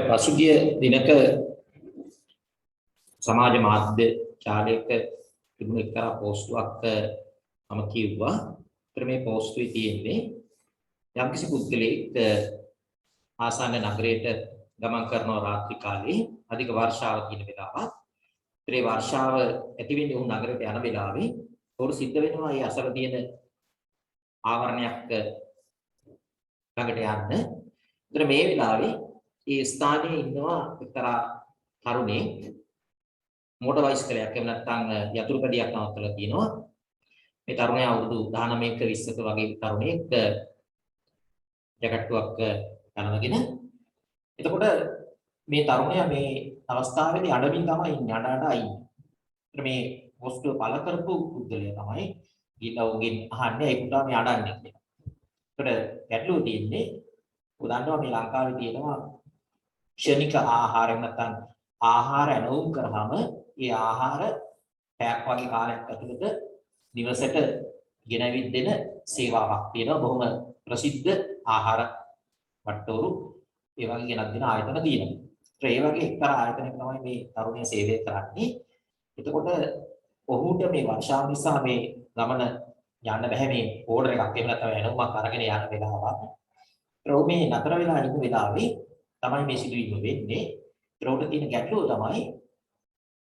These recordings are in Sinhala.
පසුගිය දිනක සමාජ මාධ්‍ය ජාලයක තිබුණ එක්තරා පෝස්ටුවක් මම කිව්වා. ඒතර මේ පෝස්ටුවේ තියෙන්නේ යම්කිසි පුද්ගලෙක් ආසන්න නගරයට ගමන් කරන රාත්‍රී කාලේ අධික වර්ෂාව කියන වෙලාවත් ඒ වර්ෂාව ඇති වෙන්නේ උන් නගරයට යන වෙලාවේ උඩ සිද්ධ වෙනවා මේ අසල තියෙන ආවරණයක් ළඟට යන්න. ඒතර මේ වෙලාවේ ඒ ස්ථානයේ ඉන්නවා එක්තරා තරුණයෙක් මෝටර් බයිසිකලයක් එහෙම නැත්නම් යතුරු පැදියක් නවත්තලා තියෙනවා. මේ තරුණයා අවුරුදු 19ක 20ක වගේ තරුණයෙක් ජැකට්ටුවක් ගන්නගෙන. එතකොට මේ තරුණයා මේ අවස්ථාවේදී අඬමින් තමයි ඉන්නේ. අඬ ඉන්නේ. මේ පොස්ටුව පළ කරපු පුද්ගලයා තමයි ඊළඟින් අහන්නේ ඒකට මේ අඬන්නේ කියලා. ඒකට ගැටලුව තියෙන්නේ උදාහරණයක් මේ ලංකාවේ තියෙනවා ක්ෂණික ආහාර නැත්නම් ආහාර ඇනවුම් කරාම ඒ ආහාර පැයක් වගේ කාලයක් ඇතුළත දිවසට ගෙනවිත් දෙන සේවාවක් තියෙනවා. බොහොම ප්‍රසිද්ධ ආහාර වට්ටෝරු ඒ වගේ ගෙනත් දෙන ආයතන තියෙනවා. ඒ වගේ එක්තරා ආයතනයක තමයි මේ තරුණය සේවය කරන්නේ. එතකොට ඔහුට මේ වර්ෂාව නිසා මේ ගමන යන්න බැහැ. මේ ඕඩර් එකක් එහෙම නැත්නම් ඇනවුමක් අරගෙන යන වෙලාවක්. ඒ මේ නතර වෙලා ඉන්න වෙලාවේ තමයි මේ සිදුවීම වෙන්නේ. ඒකට තියෙන ගැටලුව තමයි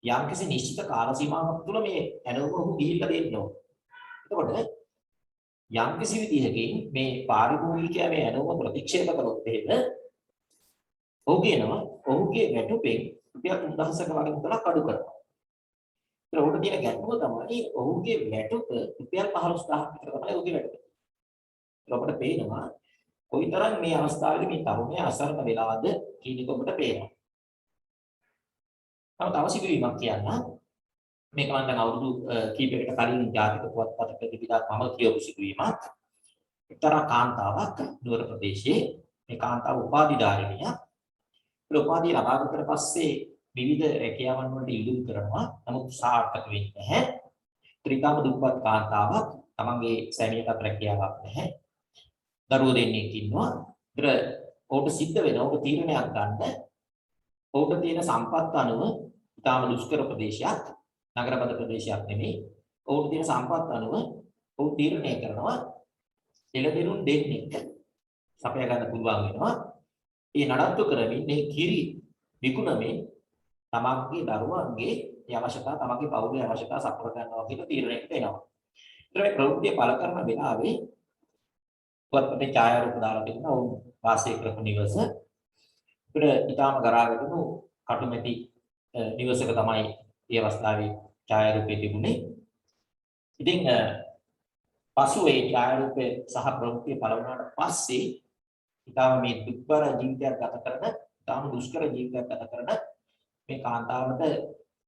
යම්කිසි නිශ්චිත කාල සීමාවක් තුළ මේ ඇනවුම ඔහු ගිහිල්ලා දෙන්න ඕන. එතකොට යම්කිසි විදිහකින් මේ පාරිභෝගිකයා මේ ඇනවුම ප්‍රතික්ෂේප කළොත් එහෙම ඔහු කියනවා ඔහුගේ වැටුපෙන් රුපියල් 3000ක වගේ මුදලක් අඩු කරනවා. ඒකට තියෙන ගැටලුව තමයි ඔහුගේ වැටුප රුපියල් 15000ක් විතර තමයි ඔහුගේ වැටුප. අපිට පේනවා කොයිතරම් මේ අවස්ථාවේදී මේ තරුණයා අසරණ වෙලාද කියන එක ඔබට පේනවා. තව සිදුවීමක් කියන්න. මේක මම දැන් අවුරුදු කීපයකට කලින් ජාතික පුවත්පතක තිබිලා මම කියපු සිදුවීමක්. එක්තරා කාන්තාවක් නුවර ප්‍රදේශයේ මේ කාන්තාව උපාධිධාරිනිය. ඒ උපාධිය ලබා ගන්නට පස්සේ විවිධ රැකියාවන් වලට ඉල්ලුම් කරනවා. නමුත් සාර්ථක වෙන්නේ නැහැ. ත්‍රිකාම දුප්පත් කාන්තාවක් තමන්ගේ සැමියාට රැකියාවක් නැහැ. දරුවෝ දෙන්නෙක් ඉන්නවා. ඒතර ඔහුට සිද්ධ වෙනවා ඔහු තීරණයක් ගන්න. ඔහුට තියෙන සම්පත් අනුව ඉතාම දුෂ්කර ප්‍රදේශයක්, නගරබද ප්‍රදේශයක් නෙමෙයි. ඔහුට තියෙන සම්පත් අනුව ඔහු තීරණය කරනවා එළදෙනුන් දෙන්නෙක් සපයා ගන්න පුළුවන් වෙනවා. ඒ නඩත්තු කරමින් මේ කිරි විකුණමින් තමන්ගේ දරුවන්ගේ අවශ්‍යතා, තමන්ගේ පවුලේ අවශ්‍යතා සපුර ගන්නවා කියන තීරණයකට එනවා. ඒතර මේ ප්‍රවෘත්තිය පළ කරන වෙලාවේ පුවත්පතේ ඡායාරූප දාලා තිබුණා ඔවුන් වාසය කරපු නිවස. ඒකට ඊටාම ගරාවැටුණු කටුමැටි නිවසක තමයි මේ අවස්ථාවේ ඡායාරූපේ තිබුණේ. ඉතින් පසුව ඒ ඡායාරූපේ සහ ප්‍රවෘත්තිය පළ වුණාට පස්සේ ඊටාම මේ දුක්බර ජීවිතයක් ගත කරන, ඊටාම දුෂ්කර ජීවිතයක් ගත කරන මේ කාන්තාවට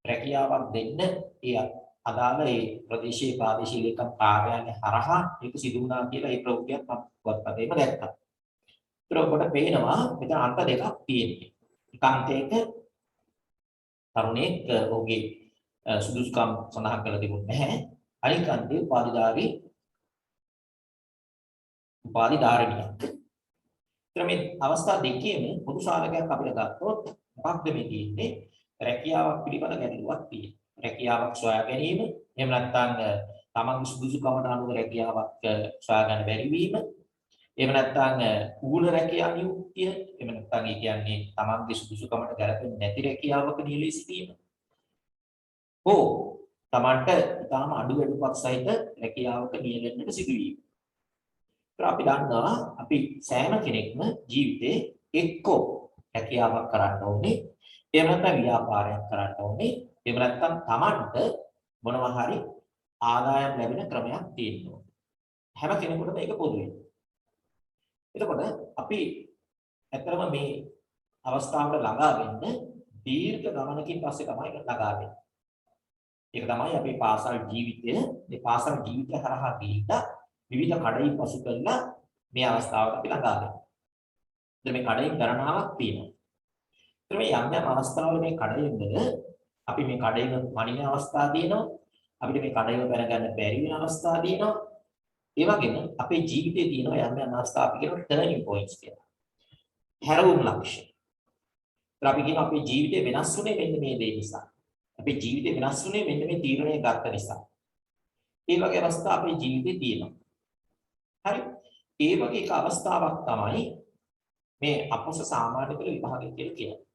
රැකියාවක් දෙන්න ඒ අදාළ ඒ ප්‍රදේශීය ප්‍රාදේශීය ලේකම් කාර්යාලය හරහා මේක සිදු වුණා කියලා ඒ ප්‍රවෘත්තියක් මම පුවත්පතේම දැක්කා. ඒතර ඔබට පේනවා මෙතන අන්ත දෙකක් තියෙනවා. එක අන්තයක තරුණයෙක් ඔහුගේ සුදුසුකම් සඳහන් කරලා තිබුණේ නැහැ. අනික අන්තයේ උපාධිධාරිනියක්. ඒතර මේ අවස්ථා දෙකේම පොදු සාධකයක් අපිට ගත්තොත් මොකක්ද මේ තියෙන්නේ? රැකියාවක් පිළිබඳ ගැටලුවක් තියෙනවා. රැකියාවක් සොයා ගැනීම, එහෙම නැත්නම් තමන්ගේ සුදුසුකමට අනුව රැකියාවක් සොයා ගන්න බැරි වීම, එහෙම නැත්නම් ඌල රැකියාව නියුක්තිය, එහෙම නැත්නම් ඒ කියන්නේ තමන්ගේ සුදුසුකමට ගැලපෙන්නේ නැති රැකියාවක නියැලී සිටීම. තමන්ට ඊටාම අඩු වැඩිපත් සහිත රැකියාවක නියැලෙන්නට සිදුවීම. අපි දන්නවා අපි සෑම කෙනෙක්ම ජීවිතේ එක්කෝ රැකියාවක් කරන්න ඕනේ, එහෙම නැත්නම් ව්‍යාපාරයක් කරන්න ඕනේ, එහෙම නැත්නම් තමන්ට මොනවා හරි ආදායම් ලැබෙන ක්‍රමයක් තියෙනවා. හැම කෙනෙකුටම මේක පොදුයි. එතකොට අපි ඇත්තටම මේ අවස්ථාවට ළඟා වෙන්න දීර්ඝ ගමනකින් පස්සේ තමයි ළඟා වෙන්නේ. ඒක තමයි අපේ පාසල් ජීවිතය. මේ පාසල් ජීවිතය හරහා ගිහිල්ලා විවිධ කඩයින් පසු කරලා මේ අවස්ථාවට අපි ළඟා වෙනවා. ඉතින් මේ කඩයින් ගණනාවක් තියෙනවා. ඉතින් මේ යම් යම් අවස්ථාවල මේ කඩයින් වල අපි මේ කඩයින් මනින අවස්ථා තියෙනවා. අපිට මේ කඩයින් බැන ගන්න බැරි වෙන අවස්ථා තියෙනවා. ඒ වගේම අපේ ජීවිතයේ තියෙන යම් යම් අවස්ථා අපි කියනවා ටර්නින් පොයින්ට්ස් කියලා. හැරවුම් ලක්ෂණ. ඒත් අපි කියන අපේ ජීවිතේ වෙනස් වුනේ මෙන්න මේ දේ නිසා. අපේ ජීවිතේ වෙනස් වුනේ මෙන්න මේ තීරණය ගත්ත නිසා. ඒ වගේ අවස්ථා අපේ ජීවිතේ තියෙනවා. හරි. ඒ වගේ එක අවස්ථාවක් තමයි මේ අපොස සාමාන්‍ය පෙළ විභාගය කියලා කියන්නේ.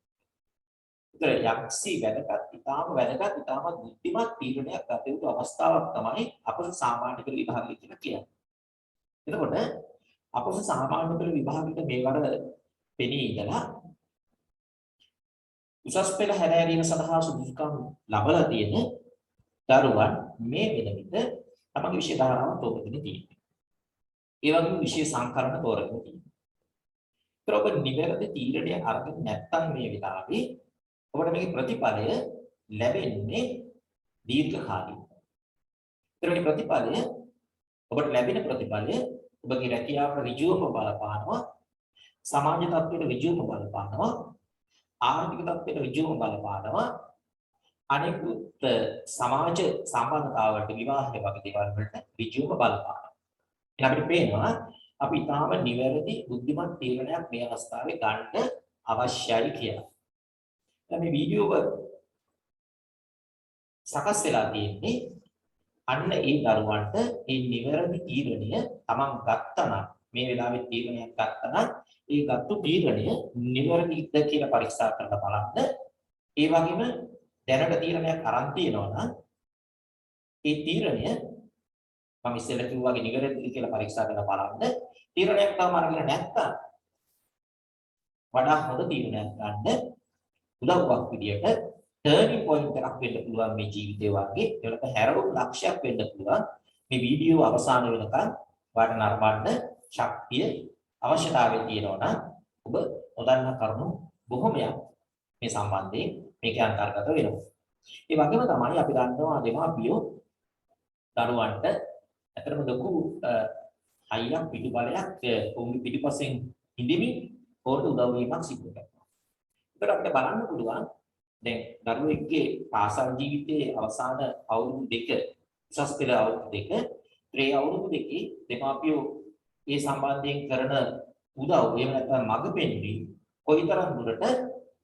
ඒතර යක්ෂි වැදගත්, ඊටාම වැදගත්, ඊටාම බුද්ධිමත් තීරණයක් ගත යුතු අවස්ථාවක් තමයි අපොස සාමාන්‍ය පෙළ විභාගය කියලා කියන්නේ. එතකොට අපොස සාමාන්‍ය පෙළ විභාගෙට මේවර පෙනී ඉඳලා උසස් පෙළ හැරෑරීම සඳහා සුදුසුකම් ලබලා තියෙන දරුවන් මේ වෙන විට තමගේ විෂය ධාරාව තෝරගෙන තියෙනවා. ඒ වගේම විෂය සංකරණ තෝරගෙන තියෙනවා. ඒතර ඔබ නිවැරදි තීරණය අරගෙන නැත්නම් මේ වෙලාවේ ඔබට මේකේ ප්‍රතිඵලය ලැබෙන්නේ දීර්ඝ කාලීනව. ඒතර මේ ප්‍රතිඵලය ඔබට ලැබෙන ප්‍රතිඵලය ඔබගේ රැකියාවට ඍජුවම බලපානවා, සමාජ තත්ත්වයට ඍජුවම බලපානවා, ආර්ථික තත්ත්වයට ඍජුවම බලපානවා, අනෙකුත් සමාජ සම්බන්ධතාවලට විවාහය වගේ දේවල් වලට ඍජුවම බලපානවා. එහෙනම් අපිට පේනවා අපි තාම නිවැරදි බුද්ධිමත් තීරණයක් මේ අවස්ථාවේ ගන්න අවශ්‍යයි කියලා. දැන් මේ වීඩියෝව සකස් වෙලා තියෙන්නේ අන්න ඒ දරුවන්ට මේ නිවැරදි තීරණය තමන් ගත්තා නම් මේ වෙලාවේ තීරණයක් ගත්තා නම් ඒ ගත්තු තීරණය නිවැරදිද කියලා පරීක්ෂා කරලා බලන්න. ඒ වගේම දැනට තීරණයක් අරන් තියෙනවා නම් ඒ තීරණය මම ඉස්සෙල්ලා කිව්වා වගේ නිවැරදිද කියලා පරීක්ෂා කරලා බලන්න. තීරණයක් තාම අරගෙන නැත්තම් වඩා හොඳ තීරණයක් ගන්න උදව්වක් විදියට ටර්නින් පොයින්ට් එකක් වෙන්න පුළුවන් මේ ජීවිතේ වගේ. ඒකට හැරවුම් ලක්ෂයක් වෙන්න පුළුවන්. මේ වීඩියෝ අවසාන වෙනකන් වාට නරඹන්න ශක්තිය අවශ්‍යතාවය තියෙනවා නම් ඔබ නොදන්නා කරුණු බොහොමයක් මේ සම්බන්ධයෙන් මේකේ අන්තර්ගත වෙනවා. ඒ වගේම තමයි අපි දන්නවා දෙමාපියෝ දරුවන්ට අතරම ලොකු හයියක් පිටුබලයක් උන්ගේ පිටිපස්සෙන් ඉඳිමින් ඕකට උදව් වීමක් සිදු කරනවා. ඒකට අපිට බලන්න පුළුවන් දැන් දරුවෙක්ගේ පාසල් ජීවිතයේ අවසාන අවුරුදු දෙක උසස් පෙළ අවුරුදු දෙක ඒ අවුරුදු දෙකේ දෙමාපියෝ ඒ සම්බන්ධයෙන් කරන උදව් එහෙම නැත්නම් මඟ පෙන්වීම කොයිතරම් දුරට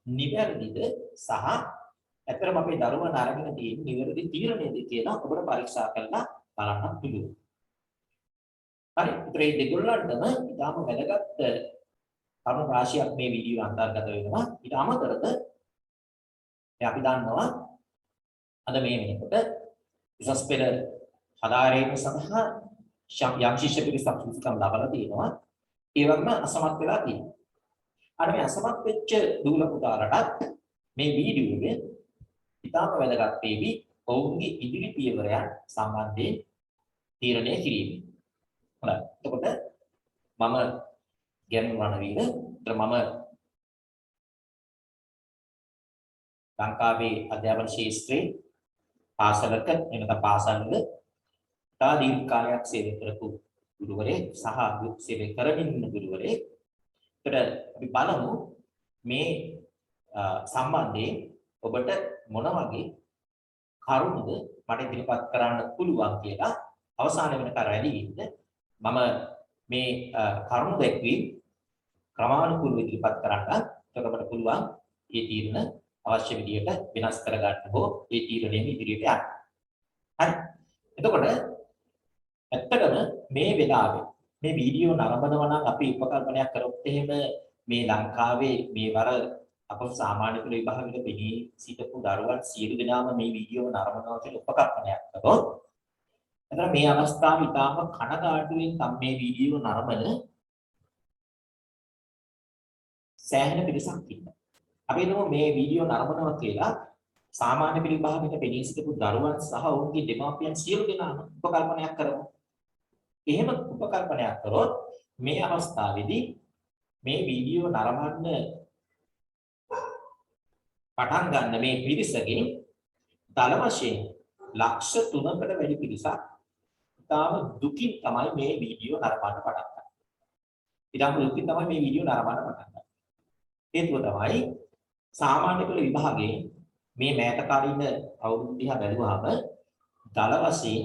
නිවැරදිද සහ ඇත්තටම අපේ දරුවන් අරගෙන තියෙන නිවැරදි තීරණයද කියලා ඔබට පරීක්ෂා කරලා බලන්න පුළුවන්. හරි. ඒ දෙගොල්ලන්ටම ඉතාම වැදගත් කරුණු රාශියක් මේ වීඩියෝ අන්තර්ගත වෙනවා. ඊට අමතරව අපි දන්නවා අද මේ වෙනකොට උසස් පෙළ හදාරීම සඳහා යම් ශිෂ්‍ය පිරිසක් සුදුසුකම් ලබලා තියෙනවා. ඒ වගේම අසමත් වෙලා තියෙනවා. අර මේ අසමත් වෙච්ච දූල පුතාලටත් මේ වීඩියෝවේ ඉතාම වැදගත් වේවි ඔවුන්ගේ ඉදිරි පියවරයන් සම්බන්ධයෙන් තීරණය කිරීම. හොඳයි. එතකොට මම ගැන රණවීර මම ලංකාවේ අධ්‍යාපන ශාස්ත්‍රයේ පාසලක එනත පාසල්වල තා දීර්ඝ කාලයක් සේවය කරපු ගුරුවරයෙක් සහ සේවය කරමින් ඉන්න ගුරුවරයෙක්. ඒකට අපි බලමු මේ සම්බන්ධයෙන් ඔබට මොන වගේ කරුණුද මට ඉදිරිපත් කරන්න පුළුවන් කියලා අවසාන වෙනකන් රැඳී ඉන්න මම මේ කරුණු දැක්වීම ක්‍රමානුකූලව ඉදිරිපත් කරන්න එතකොට අපට පුළුවන් මේ තීරණ අවශ්‍ය විදියට වෙනස් කරගන්න හෝ ඒ තීරණයෙන් ඉදිරියට යන්න. හරි. එතකොට ඇත්තටම මේ වෙලාවේ මේ වීඩියෝ නරඹනවා නම් අපි උපකල්පනයක් කරොත් එහෙම මේ ලංකාවේ මේ වර අපේ සාමාන්‍ය පෙළ විභාගෙට පෙනී සිටපු දරුවන් සියලු දෙනාම මේ වීඩියෝ නරඹනවා කියලා උපකල්පනයක් කරොත් එතන මේ අවස්ථාව ඉතාම කනගාටුවෙන් තම මේ වීඩියෝ නරඹන සෑහෙන පිරිසක් ඉන්නවා. අපි හිතමු මේ වීඩියෝ නරඹනවා කියලා සාමාන්‍ය පෙළ විභාගෙට පෙනී සිටපු දරුවන් සහ ඔවුන්ගේ දෙමාපියන් සියලු දෙනාම උපකල්පනයක් කරමු. එහෙම උපකල්පනයක් කරොත් මේ අවස්ථාවේදී මේ වීඩියෝ නරඹන්න පටන් ගන්න මේ පිරිසකින් දල වශයෙන් ලක්ෂ 3කට වැඩි පිරිසක් තාම දුකින් තමයි මේ වීඩියෝ නරඹන්න පටන් ගන්නේ. ඊටම දුකින් තමයි මේ වීඩියෝ නරඹන්න පටන් ගන්නේ. හේතුව තමයි සාමාන්‍ය පෙළ විභාගයේ මේ මෑත කාලින අවුරුදු දිහා බැලුවාම දල වශයෙන්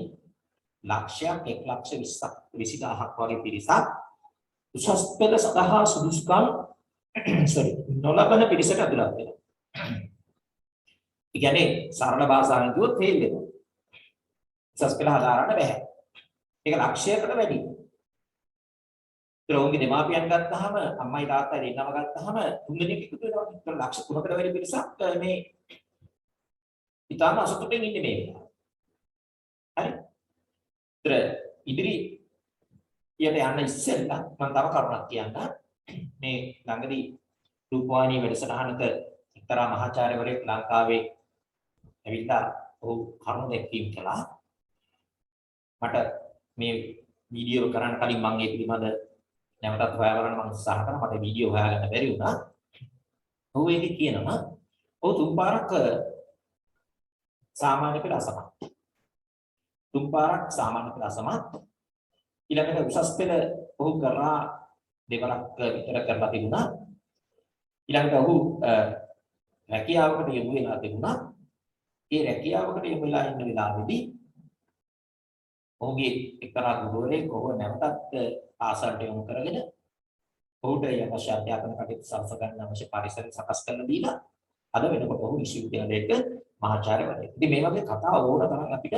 ලක්ෂයක් 1,20,000ක් වගේ පිරිසක් උසස් පෙළ සඳහා සුදුසුකම් නොලබන පිරිසට ඇතුළත් වෙනවා. ඒ කියන්නේ සරල භාෂාවෙන් කිව්වොත් ෆේල් වෙනවා. උසස් පෙළ හදාරන්න බැහැ. ඒක ලක්ෂයකට වැඩි. ත්‍රෝංගි දෙමාපියන් ගත්තාම අම්මයි තාත්තයි දෙන්නම ගත්තාම තුන් දෙනෙක් එකතු වෙනවා. ඒතර ලක්ෂ 3කට වැඩි පිරිසක් මේ ඊටම අසතුටින් ඉන්නේ මේ වෙලාවේ. හරි. ඒතර ඉදිරි යට යන්න ඉස්සෙල්ලා මම තව කරුණක් කියන්න. මේ ළඟදී රූපවාහිනී වැඩසටහනක එක්තරා මහාචාර්යවරයෙක් ලංකාවේ ඇවිල්ලා ඔහු කරුණු දැක්වීම කළා. මට මේ වීඩියෝ කරන්න කලින් මම ඒ පිළිබඳ නැවතත් හොයාගන්න මම උත්සාහ කරා. මට වීඩියෝ හොයාගන්න බැරි වුණා. ඔහු ඒකේ කියනවා ඔහු තුන් පාරක් සාමාන්‍ය පෙළ අසමත්. තුන් පාරක් සාමාන්‍ය පෙළ අසමත්. ඊළඟට උසස් පෙළ ඔහු කරා දෙවරක් විතර කරලා තිබුණා. ඊළඟට ඔහු රැකියාවකට යොමු වෙලා තිබුණා. ඒ රැකියාවකට යොමු වෙලා ඉන්න වෙලාවේදී ඔහුගේ එක්තරා ගුරුවරයෙක් ඔහුව නැවතත් ආසල්ට යොමු කරගෙන ඔහුට අවශ්‍ය අධ්‍යාපන කටයුතු සලස ගන්න අවශ්‍ය පරිසර සකස් කරලා දීලා අද වෙනකොට ඔහු විශ්වවිද්‍යාලයක මහාචාර්යවරයෙක්. ඉතින් මේ වගේ කතා ඕන තරම් අපිට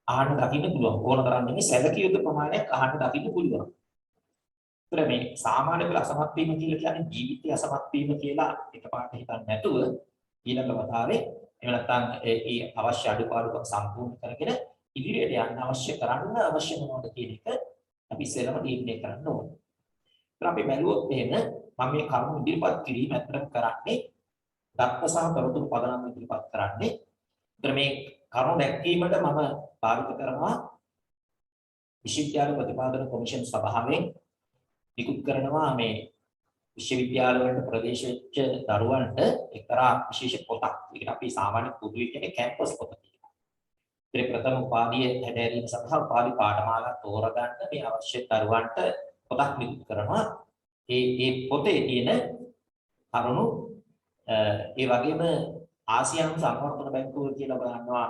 අහන්න දකින්න පුළුවන්. ඕන තරම් නෙමෙයි සැලකිය යුතු ප්‍රමාණයක් අහන්න දකින්න පුළුවන්. ඒතර මේ සාමාන්‍ය පෙළ අසමත් වීම කියලා කියන්නේ ජීවිතය අසමත් වීම කියලා එකපාරට හිතන්නේ නැතුව ඊළඟ වතාවේ එහෙම නැත්නම් ඒ අවශ්‍ය අඩුපාඩුකම් සම්පූර්ණ කරගෙන ඉදිරියට යන්න අවශ්‍ය කරන්න අවශ්‍ය මොනවද කියන එක අපි ඉස්සෙල්ලාම තීරණය කරන්න ඕනේ. ඒත් අපි බැලුවොත් එහෙම මම මේ කරුණු ඉදිරිපත් කිරීම ඇත්තටම කරන්නේ දක්ව සහ තොරතුරු පදනම් ඉදිරිපත් කරන්නේ. ඒත් මේ කරුණු දැක්වීමට මම භාවිත කරනවා විශ්වවිද්‍යාල ප්‍රතිපාදන කොමිෂන් සභාවෙන් නිකුත් කරනවා මේ විශ්වවිද්‍යාල වලට ප්‍රවේශ වෙච්ච දරුවන්ට එක්තරා විශේෂ පොතක්. ඒකට අපි සාමාන්‍ය පොදුවේ කියන්නේ කැම්පස් පොත කියලා. ඒ ප්‍රථම උපාධිය හැදෑරීම සඳහා උපාධි පාඨමාලා තෝරගන්න මේ අවශ්‍ය දරුවන්ට පොතක් නිකුත් කරනවා. ඒ පොතේ තියෙන කරුණු ඒ වගේම ආසියානු සංවර්ධන බැංකුව කියලා බලනවා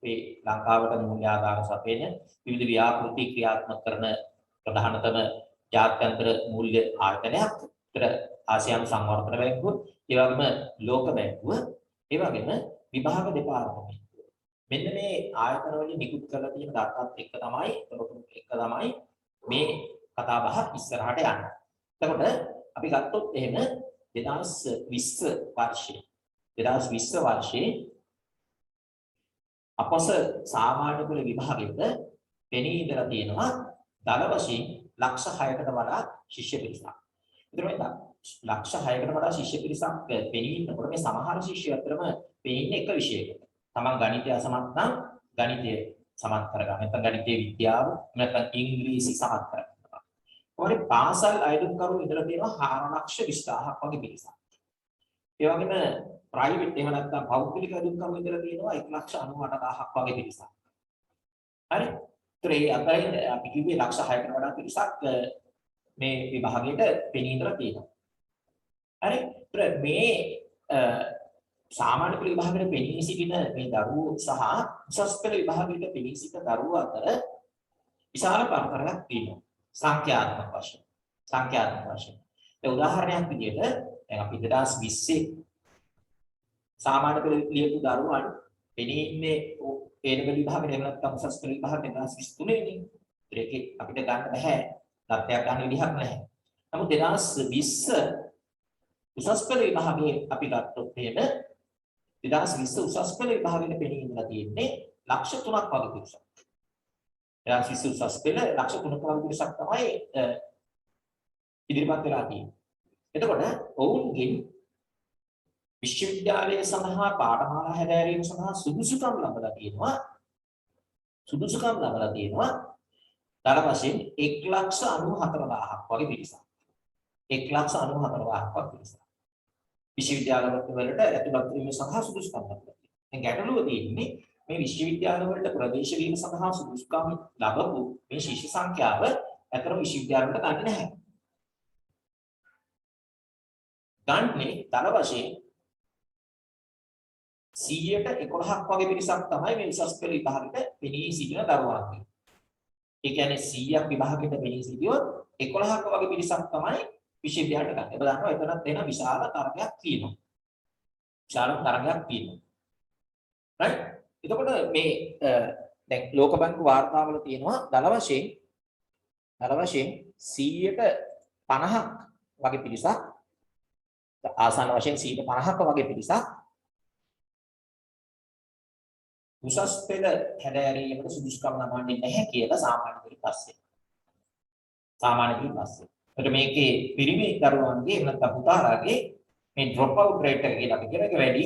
අපේ ලංකාවට මූල්‍ය ආධාර සපයන විවිධ ව්‍යාපෘති ක්‍රියාත්මක කරන ප්‍රධානතම ජාත්‍යන්තර මූල්‍ය ආයතනයක්. ඒතර ආසියානු සංවර්ධන බැංකුව, ඒ වගේම ලෝක බැංකුව, ඒ වගේම විභාග දෙපාර්තමේන්තුව. මෙන්න මේ ආයතන වලින් නිකුත් කරලා තියෙන දත්තත් එක්ක තමයි මේ කතා බහ ඉස්සරහට යන්නේ. එතකොට අපි ගත්තොත් එහෙම 2020 වර්ෂයේ අපස සාමාන්‍ය පෙළ විභාගෙට පෙනී ඉඳලා තියෙනවා දල වශයෙන් ලක්ෂ 6කට වඩා ශිෂ්‍ය පිරිසක්. ඒතර මේ ලක්ෂ 6කට වඩා ශිෂ්‍ය පිරිසක් පෙනී ඉන්නකොට මේ සමහර ශිෂ්‍ය අතරම පෙනීන්නේ එක විෂයයකට. තමන් ගණිතය අසමත් නම් ගණිතය සමත් කරගන්න. නැත්නම් ගණිතයේ විද්‍යාව නැත්නම් ඉංග්‍රීසි සමත් කරගන්න. ඔය පාසල් අයදුම්කරු ඉඳලා තියෙනවා 4,20,000ක් වගේ පිරිසක්. ඒ වගේම ප්‍රයිවට් එහෙම නැත්නම් පෞද්ගලික අයදුම්කරු ඉඳලා තියෙනවා 1,98,000ක් වගේ පිරිසක්. හරි? ඒතර ඒ අතරින් අපි කිව්වේ ලක්ෂ 6කට වඩා පිරිසක් මේ විභාගයට පෙනී ඉඳලා තියෙනවා. හරි? ඒතර මේ සාමාන්‍ය පෙළ විභාගයට පෙනී සිටින මේ දරුවෝ සහ උසස් පෙළ විභාගයට පෙනී සිටින දරුවෝ අතර විශාල පරතරයක් තියෙනවා. සංඛ්‍යාත්මක වශයෙන්. ඒ උදාහරණයක් විදිහට දැන් අපි 2020 සාමාන්‍ය පෙළ ලියපු දරුවන් පෙනී ඉන්නේ ඒ ලෙවල් විභාගයට එහෙම නැත්නම් උසස් පෙළ විභාගයට 2023 නේ. ඒකේ අපිට ගන්න බෑ. තත්ත්වයක් ගන්න විදිහක් නැහැ. නමුත් 2020 උසස් පෙළ විභාගයේ අපි ගත්තොත් එහෙම 2020 උසස් පෙළ විභාගයේ පෙනී ඉඳලා තියෙන්නේ ලක්ෂ 3ක් වගේ පිරිසක්. 2020 උසස් පෙළ ලක්ෂ 3ක වගේ පිරිසක් තමයි ඉදිරිපත් වෙලා තියෙන්නේ. එතකොට ඔවුන්ගෙන් විශ්වවිද්‍යාලයේ සඳහා පාඨමාලා හැදෑරීම සඳහා සුදුසුකම් ලබලා තියෙනවා. දල වශයෙන් 1,94,000ක් වගේ පිරිසක්. 1,94,000ක් වගේ පිරිසක්. විශ්වවිද්‍යාල වලට ඇතුළත් වීම සඳහා සුදුසුකම් ලබලා තියෙනවා. දැන් ගැටලුව තියෙන්නේ මේ විශ්වවිද්‍යාල වලට ප්‍රවේශ වීම සඳහා සුදුසුකම් ලැබපු මේ ශිෂ්‍ය සංඛ්‍යාව අතර විශ්වවිද්‍යාල වලට ගන්නේ නැහැ. ගන්නේ දල වශයෙන් 100ට 11ක් වගේ පිරිසක් තමයි මේ උසස් පෙළ විභාගෙට පෙනී සිටින දරුවන්. ඒ කියන්නේ 100ක් විභාගෙට පෙනී සිටියොත් 11ක වගේ පිරිසක් තමයි විශ්වවිද්‍යාලයට ගන්න. ඔබ දන්නවා එතනත් එන විශාල තරගයක් තියෙනවා. විශාල තරගයක් තියෙනවා. right? එතකොට මේ දැන් ලෝක බැංකු වාර්තාවල තියෙනවා දල වශයෙන් 100ට 50ක් වගේ පිරිසක් ආසන්න වශයෙන් 50ක වගේ පිරිසක් උසස් පෙළ හැදෑරීමට සුදුසුකම් ලබන්නේ නැහැ කියලා සාමාන්‍ය පිළිපස්සේ. ඒකට මේකේ පිරිමි දරුවන්ගේ නැත්නම් පුතාලාගේ මේ drop out rate එක කියලා අපි කියන එක වැඩි.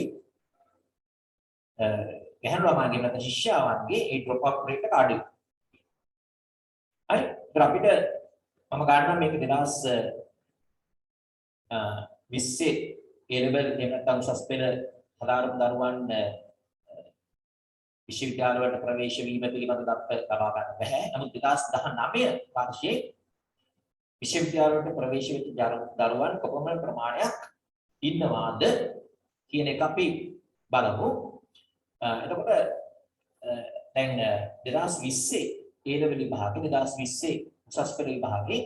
ගැහැණු ළමයින්ගේ නැත්නම් ශිෂ්‍යාවන්ගේ ඒ drop out rate එක අඩුයි. හරි. ඒත් අපිට මම ගන්නවා මේක 2020 A level එහෙම නැත්නම් උසස් පෙළ හදාරපු දරුවන් විශ්වවිද්‍යාල වලට ප්‍රවේශ වීම පිළිබඳ දත්ත ලබා ගන්න බැහැ. නමුත් 2019 වර්ෂයේ විශ්වවිද්‍යාල වලට ප්‍රවේශ වෙච්ච දරුවන් කොපමණ ප්‍රමාණයක් ඉන්නවාද කියන එක අපි බලමු. එතකොට දැන් 2020 A level විභාගේ 2020 උසස් පෙළ විභාගේ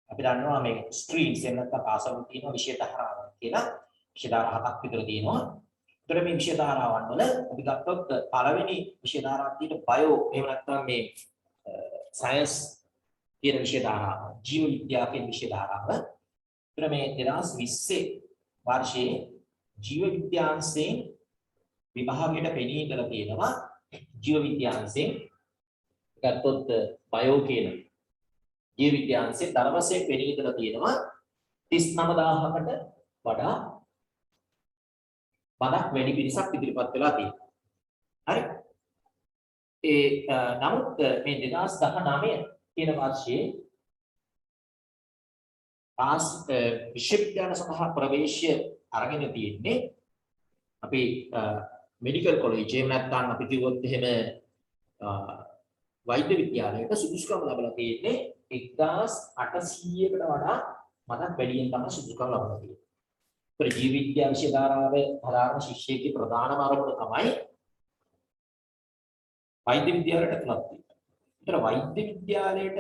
අපි දන්නවා මේ ස්ට්‍රීම්ස් එහෙම නැත්නම් පාසල් තියෙනවා විෂය ධාරාවන් කියලා. විෂය ධාරා 7ක් විතර තියෙනවා. ඒතර මේ විෂය ධාරාවන් වල අපි ගත්තොත් පළවෙනි විෂය ධාරාවක් තියෙන බයෝ එහෙම නැත්නම් මේ සයන්ස් කියන විෂය ධාරාව, ජීව විද්‍යාව කියන විෂය ධාරාව. ඒතර මේ 2020 වර්ෂයේ ජීව විද්‍යාංශයෙන් විභාගයට පෙනී ඉඳලා තියෙනවා. ජීව විද්‍යාංශයෙන් ගත්තොත් බයෝ කියන ජීව විද්‍යාංශයේ ධර්මයෙන් පෙනී ඉඳලා තියෙනවා 39000කට වඩා බඩක් වැඩි පිරිසක් ඉදිරිපත් වෙලා තියෙනවා. හරි. නමුත් මේ 2019 කියන වර්ෂයේ විශ්වවිද්‍යාල සඳහා ප්‍රවේශය අරගෙන තියෙන්නේ අපි මෙඩිකල් කොලෙජ් එහෙම නැත්නම් අපි කිව්වොත් එහෙම වෛද්‍ය විද්‍යාලයට සුදුසුකම් ලැබලා තියෙන්නේ 1800කට වඩා මතක් වැඩියෙන් තමයි සුදුසුකම් ලබලා තියෙන්නේ. ඒතර ජීව විද්‍යා විෂය ධාරාවේ හදාරන ශිෂ්‍යයෙක්ගේ ප්‍රධානම අරමුණ තමයි වෛද්‍ය විද්‍යාලයට ඇතුළත් වීම. ඒතර වෛද්‍ය විද්‍යාලයට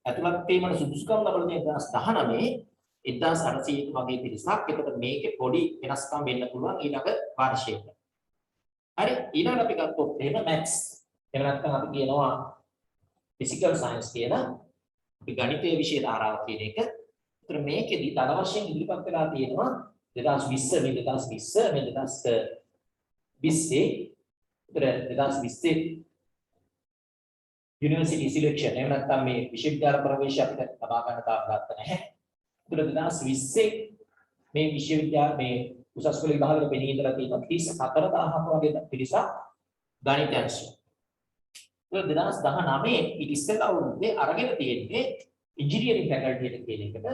ඇතුළත් වීමට සුදුසුකම් ලබලා තියෙන 2019 1800ක වගේ පිරිසක්. එතකොට මේකේ පොඩි වෙනස්කම් වෙන්න පුළුවන් ඊළඟ වර්ෂයක. හරි. ඊළඟ අපි ගත්තොත් එහෙම මැත්ස්. එහෙම නැත්නම් අපි කියනවා ෆිසිකල් සයන්ස් කියන අපි ගණිතයේ විෂය ධාරාව කියන එක. ඒතර මේකෙදි දල වශයෙන් ඉදිරිපත් වෙලා තියෙනවා 2020 යුනිවර්සිටි සිලෙක්ෂන් එහෙම නැත්නම් මේ විශ්වවිද්‍යාල ප්‍රවේශය අපිට ලබා ගන්න තාම ගත්ත නැහැ. ඒතර 2020 මේ විශ්වවිද්‍යාල මේ උසස් පෙළ විභාගවල පෙනී ඉඳලා තියෙනවා 34000ක වගේ පිරිසක් ගණිත අංශය. ඒක 2019 ඊට ඉස්සෙල්ලා අවුරුද්දේ අරගෙන තියෙන්නේ ඉංජිනේරින් ෆැකල්ටි එක කියන එකට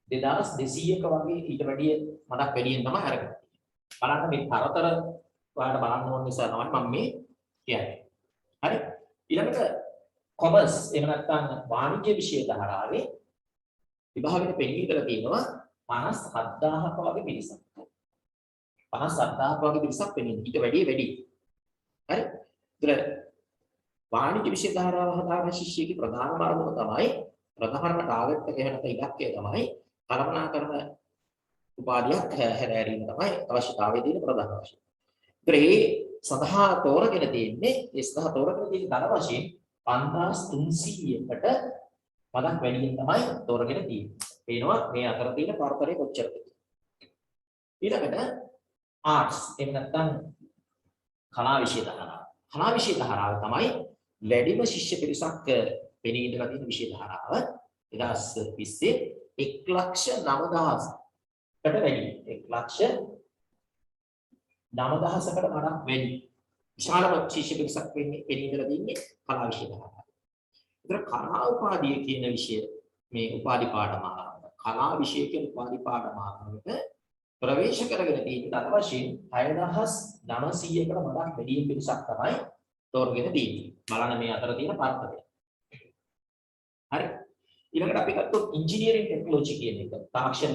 2200ක වගේ ඊට වැඩිය මතක් වැඩියෙන් තමයි අරගෙන තියෙන්නේ. බලන්න මේ තරතර ඔයාලට බලන්න ඕන නිසා තමයි මම මේ කියන්නේ. හරි. ඊළඟට කොමර්ස් එහෙම නැත්නම් වාණිජ්‍ය විෂය ධාරාවේ විභාගෙට පෙනී ඉඳලා තියෙනවා 57000ක වගේ පිරිසක්. 57000ක වගේ පිරිසක් පෙනී ඊට වැඩි. හරි. ඒතර වාණිජ්‍ය විෂය ධාරාව හදාගන්න ශිෂ්‍යයෙකුගේ ප්‍රධානම අරමුණ තමයි ප්‍රධානම ටාගට් එක එහෙම නැත්නම් ඉලක්කය තමයි කළමනාකරන උපාධියක් හැදෑරීම තමයි අවශ්‍යතාවය තියෙන ප්‍රධාන වශයෙන්. ඒතර ඒ සඳහා තෝරගෙන තියෙන්නේ දල වශයෙන් 5300කට මතක් වැඩියෙන් තමයි තෝරගෙන තියෙන්නේ. පේනවා මේ අතර තියෙන පරතරය කොච්චරද කියලා. ඊළඟට ආර්ට්ස් එහෙම නැත්නම් කලා විෂය ධාරාව. කලා විෂය ධාරාව තමයි ලැබිම ශිෂ්‍ය පිරිසක් පෙනී ඉඳලා තියෙන විෂය ධාරාව 2020 1,90,000කට වැඩි. 1,90,000කට වඩා වැඩි. විශාලම ශිෂ්‍ය පිරිසක් පෙනී ඉඳලා තියෙන්නේ කලා විෂය ධාරාව. ඒතර කලා උපාධිය කියන විෂය මේ උපාධි පාඨමාලාව. කලා විෂය කියන උපාධි පාඨමාලාවට ප්‍රවේශ කරගෙන තියෙන දල වශයෙන් 6,900කට වඩා වැඩි පිරිසක් තමයි තෝරගෙන තියෙන්නේ. බලන්න මේ අතර තියෙන පරතරය. හරි. ඊළඟට අපි ගත්තොත් ඉංජිනේරින් ටෙක්නොලොජි කියන එක. තාක්ෂණ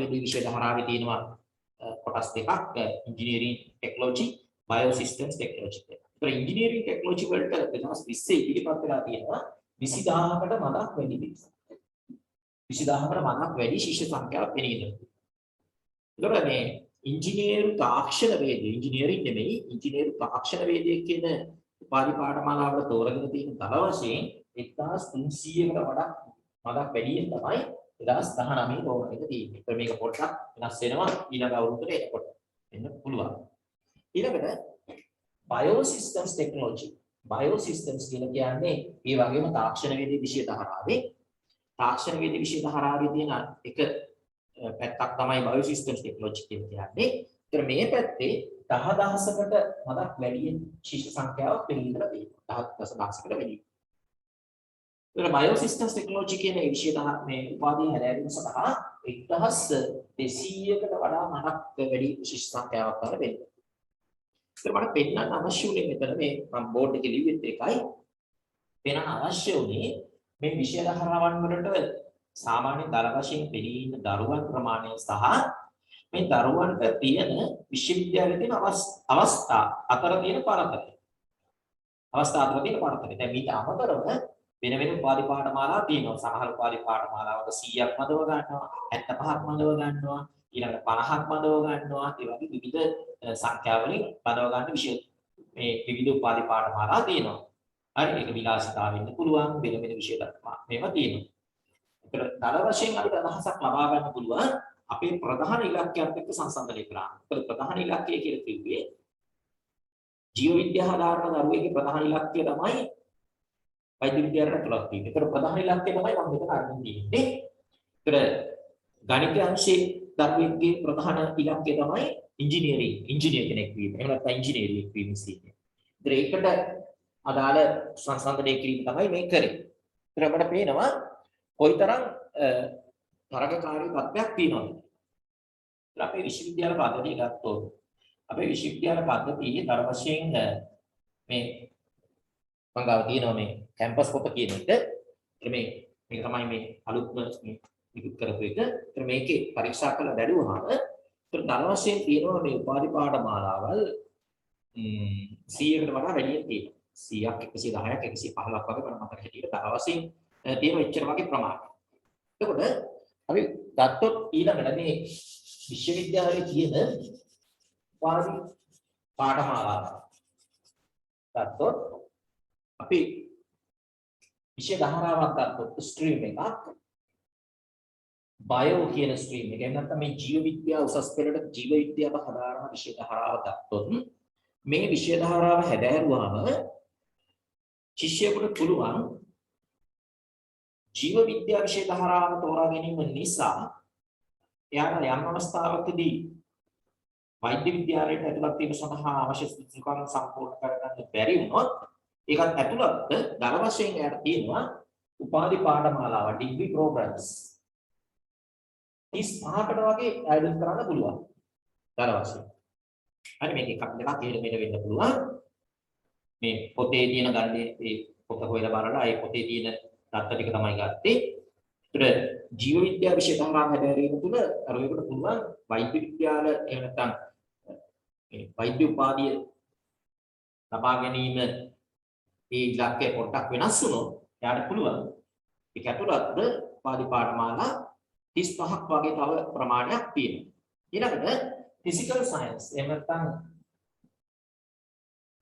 වේදී විෂය ධාරාවේ තියෙනවා කොටස් දෙකක්. Engineering technology, bio systems technology කියලා. ඒතර ඉංජිනේරින් ටෙක්නොලොජි වලට 2020 ඉදිරිපත් වෙලා තියෙනවා 20000කට මතක් වැඩි පිරිසක්. 20000කට මනක් වැඩි ශිෂ්‍ය සංඛ්‍යාවක් වෙන ඉඳලා. ඒතකොට මේ ඉංජිනේරු තාක්ෂණ වේදය ඉංජිනේරින් නෙමෙයි ඉංජිනේරු තාක්ෂණ වේදය කියන උපාධි පාඨමාලාවල තෝරගෙන තියෙන දල වශයෙන් 1300කට වඩා මදක් වැඩියෙන් තමයි 2019 තෝරගෙන තියෙන්නේ. ඒත් මේක පොඩ්ඩක් වෙනස් වෙනවා ඊළඟ අවුරුද්දට එනකොට. එන්න පුළුවන්. ඊළඟට බයෝසිස්ටම්ස් ටෙක්නොලොජි. බයෝසිස්ටම්ස් කියලා කියන්නේ මේ වගේම තාක්ෂණ වේදී විෂය ධාරාවේ තාක්ෂණ වේදී විෂය ධාරාවේ තියෙන එක පැත්තක් තමයි බයෝසිස්ටම්ස් ටෙක්නොලොජි කියන්නේ. ඒතර මේ පැත්තේ 10000කට මදක් වැඩියෙන් ශිෂ්‍ය සංඛ්‍යාවක් වෙනින්දලා තියෙනවා. 10000කට වැඩි. ඒතර බයෝසිස්ටම්ස් ටෙක්නොලොජි කියන විෂය මේ උපාධිය හැදෑරීම සඳහා 1200කට වඩා මදක් වැඩි ශිෂ්‍ය සංඛ්‍යාවක් ගන්න වෙනවා. ඒතර මට පෙන්නන්න අවශ්‍ය උනේ මෙතන මේ මම බෝඩ් එකේ ලිව්වෙත් එකයි. පෙන්වන්න අවශ්‍ය උනේ මේ විෂය ධාරාවන් වලට සාමාන්‍ය දල වශයෙන් පෙළී ඉන්න දරුවන් ප්‍රමාණය සහ මේ දරුවන්ට තියෙන විශ්වවිද්‍යාලයේ තියෙන අවස්ථා අතර තියෙන පරතරය. අවස්ථා අතර තියෙන පරතරය. දැන් මේක අමතරව වෙන වෙන උපාධි පාඨමාලා තියෙනවා. සමහර උපාධි පාඨමාලාවක 100ක් මදව ගන්නවා, 75ක් මදව ගන්නවා, ඊළඟට 50ක් මදව ගන්නවා. ඒ වගේ විවිධ සංඛ්‍යාවලින් මදව ගන්න විෂය මේ විවිධ උපාධි පාඨමාලා තියෙනවා. හරි ඒක විලාසිතා වෙන්න පුළුවන් වෙන වෙන විෂය මේවා තියෙනවා. ඒතර දල වශයෙන් අපිට අදහසක් ලබා ගන්න පුළුවන් අපේ ප්‍රධාන ඉලක්කයත් එක්ක සංසන්දනය කරා. ඒතර ප්‍රධාන ඉලක්කය කියලා කිව්වේ ජීව විද්‍යාව ආධාරණ දරුවෙකුගේ ප්‍රධාන ඉලක්කය තමයි වෛද්‍ය විද්‍යාවට තුලක් තියෙන්නේ. ඒතර ප්‍රධාන ඉලක්කය තමයි මම මෙතන අරගෙන තියෙන්නේ. ඒතර ගණිත අංශයේ දරුවෙකුගේ ප්‍රධාන ඉලක්කය තමයි ඉංජිනේර කෙනෙක් වීම. එහෙම නැත්නම් ඉංජිනේරියක් වීම කියන්නේ. ඒතර ඒකට අදාළ සංසන්දනය කිරීම තමයි මේ කරේ. ඒතර අපිට පේනවා කොයිතරම් තරගකාරී තත්ත්වයක් තියෙනවද. ඒතර අපේ විශ්වවිද්‍යාල පද්ධතිය ගත්තොත් අපේ විශ්වවිද්‍යාල පද්ධතියේ දර වශයෙන් මේ මංගාව තියෙනවා මේ කැම්පස් පොත කියන එක. ඒතර මේක තමයි මේ අලුත්ම නිකුත් කරපු එක. ඒතර මේකේ පරීක්ෂා කරලා බැලුවාම ඒතර දර වශයෙන් තියෙනවා මේ උපාධි පාඨමාලාවල් 100කට වඩා වැඩියෙන් තියෙනවා. 100ක් 110ක් 115ක් වගේ මම මතක හිටියට දර වශයෙන් තියෙන එච්චර වගේ ප්‍රමාණයක්. එතකොට අපි ගත්තොත් ඊළඟට මේ විශ්වවිද්‍යාලයේ තියෙන උපාධි පාඨමාලාව ගත්තොත් අපි විෂය ධාරාවක් ගත්තොත් ස්ට්‍රීම් එකක් බයෝ කියන ස්ට්‍රීම් එක. එහෙම නැත්නම් මේ ජීව විද්‍යාව උසස් පෙළට ජීව විද්‍යාව හදාරන විෂය ධාරාව ගත්තොත් මේ විෂය ධාරාව හැදෑරුවාම ශිෂ්‍යයෙකුට පුළුවන් ජීව විද්‍යා විෂය ධාරාව තෝරා ගැනීම නිසා එයාට යම් අවස්ථාවකදී වෛද්‍ය විද්‍යාලයට ඇතුළත් වීම සඳහා අවශ්‍ය සුදුසුකම් සම්පූර්ණ කරගන්න බැරි වුණොත් ඒකත් ඇතුළත් දල වශයෙන් එයාට තියෙනවා උපාධි පාඨමාලාව ඩිග්‍රී ප්‍රෝග්‍රෑම්ස් 35කට වගේ ඇඩ් කරන්න පුළුවන් දල වශයෙන්. හරි මේක එකක් දෙකක් එහෙම මෙහෙම වෙන්න පුළුවන්. මේ පොතේ තියෙන ගන්නේ මේ පොත හොයලා බලලා ඒ පොතේ තියෙන තත්ත්ව ටික තමයි ගත්තේ. ඒතර ජීව විද්‍යා විෂය ධාරාව හැදෑරීම තුළ අරවෙකට පුළුවන් වෛද්‍ය විද්‍යාල එහෙම නැත්නම් මේ වෛද්‍ය උපාධිය ලබා ගැනීම මේ ඉලක්කය පොඩ්ඩක් වෙනස් වුණොත් එයාට පුළුවන් ඒක ඇතුළත් උපාධි පාඨමාලා 35ක් වගේ තව ප්‍රමාණයක් තියෙනවා. ඊළඟට ෆිසිකල් සයන්ස් එහෙම නැත්නම්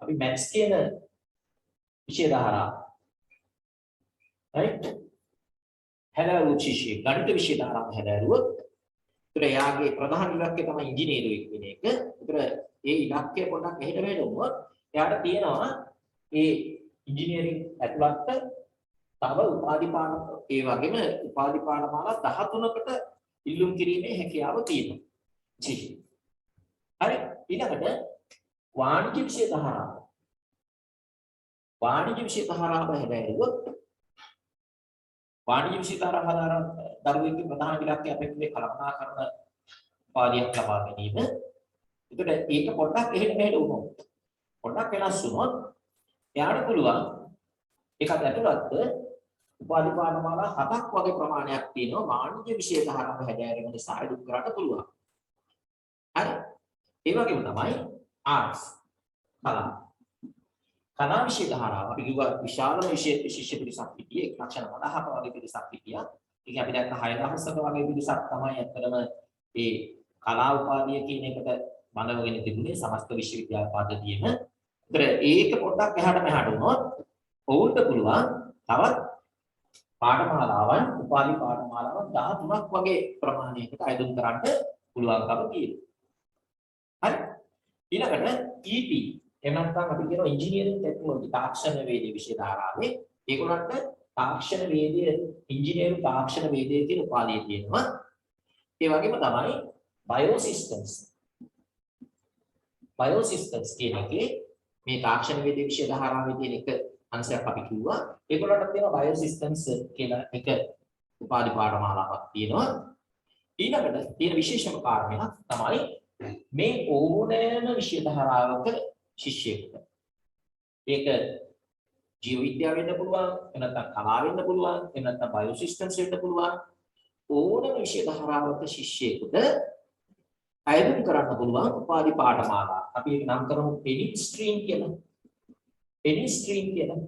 අපි මැත්ස් කියන විෂය ධාරාව right හැදෑරුවොත් ශිෂ්‍ය ගණිත විෂය ධාරාව හැදෑරුවොත් ඒතර එයාගේ ප්‍රධාන ඉලක්කය තමයි ඉංජිනේරුවෙක් වෙන එක. ඒතර ඒ ඉලක්කය පොඩ්ඩක් එහෙට මෙහෙට වුණොත් එයාට තියෙනවා ඒ ඉංජිනේරින් ඇතුළත් තව උපාධි පාඨ ඒ වගේම උපාධි පාඨමාලා 13කට ඉල්ලුම් කිරීමේ හැකියාව තියෙනවා. ශිෂ්‍ය. හරි ඊළඟට වාණිජ්‍ය විෂය ධාරාව. වාණිජ්‍ය විෂය ධාරාව හැදෑරුවොත් වාණිජ්‍ය විෂය ධාරාව හදාරන දරුවෙකුගේ ප්‍රධාන ඉලක්කය අපේ කළමනාකරණ උපාධියක් ලබා ගැනීම. ඒකට ඒක පොඩ්ඩක් එහෙට මෙහෙට වුණොත් පොඩ්ඩක් වෙනස් වුණොත් එයාට පුළුවන් ඒකත් ඇතුළත් උපාධි පාඨමාලා 7ක් වගේ ප්‍රමාණයක් තියෙනවා වාණිජ්‍ය විෂය ධාරාව හැදෑරීම නිසා අඩු කරන්න පුළුවන්. හරි ඒ වගේම තමයි ආර්ට්ස් කලා විෂය ධාරාව අපි කිව්වා විශාලම විෂය ශිෂ්‍ය පිරිසක් හිටියේ 150ක වගේ පිරිසක් හිටියා. ඒක අපි දැක්ක 6000ක වගේ පිරිසක් තමයි ඇත්තටම ඒ කලා උපාධිය කියන එකට බඳවගෙන තිබුණේ සමස්ත විශ්වවිද්‍යාල පද්ධතියෙම. ඒතර ඒක පොඩ්ඩක් එහාට මෙහාට වුණොත් ඔවුන්ට පුළුවන් තවත් පාඨමාලාවන් උපාධි පාඨමාලාවන් 13ක් වගේ ප්‍රමාණයකට අයදුම් කරන්න පුළුවන්කම තියෙනවා. හරි. ඊළඟට EP එහෙම නැත්නම් අපි කියනවා ඉංජිනේරිං ටෙක්නොලොජි තාක්ෂණ වේදික විෂය ධාරාවේ ඒගොල්ලන්ට තාක්ෂණ වේදයේ ඉංජිනේරු තාක්ෂණ වේදයේ කියන උපාධිය තියෙනවා. ඒ වගේම තමයි බයෝසිස්ටම්ස් කියන එකේ මේ තාක්ෂණ වේදික විෂය ධාරාවේ තියෙන එක අංශයක් අපි කිව්වා. ඒගොල්ලන්ට තියෙනවා බයෝසිස්ටම්ස් කියලා එක උපාධි පාඨමාලාවක් තියෙනවා. ඊළඟට තියෙන විශේෂම කාරණයක් තමයි මේ ඕනෑම විෂය ධාරාවක ශිෂ්‍යයෙකුට ඒක ජීව විද්‍යාව වෙන්න පුළුවන්, නැත්නම් කලාව වෙන්න පුළුවන්, නැත්නම් බයෝසිස්ටම්ස් වෙන්න පුළුවන්. ඕනම විෂය ධාරාවක ශිෂ්‍යයෙකුට අයදුම් කරන්න පුළුවන් උපාධි පාඨමාලා. අපි ඒක නම් කරමු penny stream කියලා. penny stream කියලා.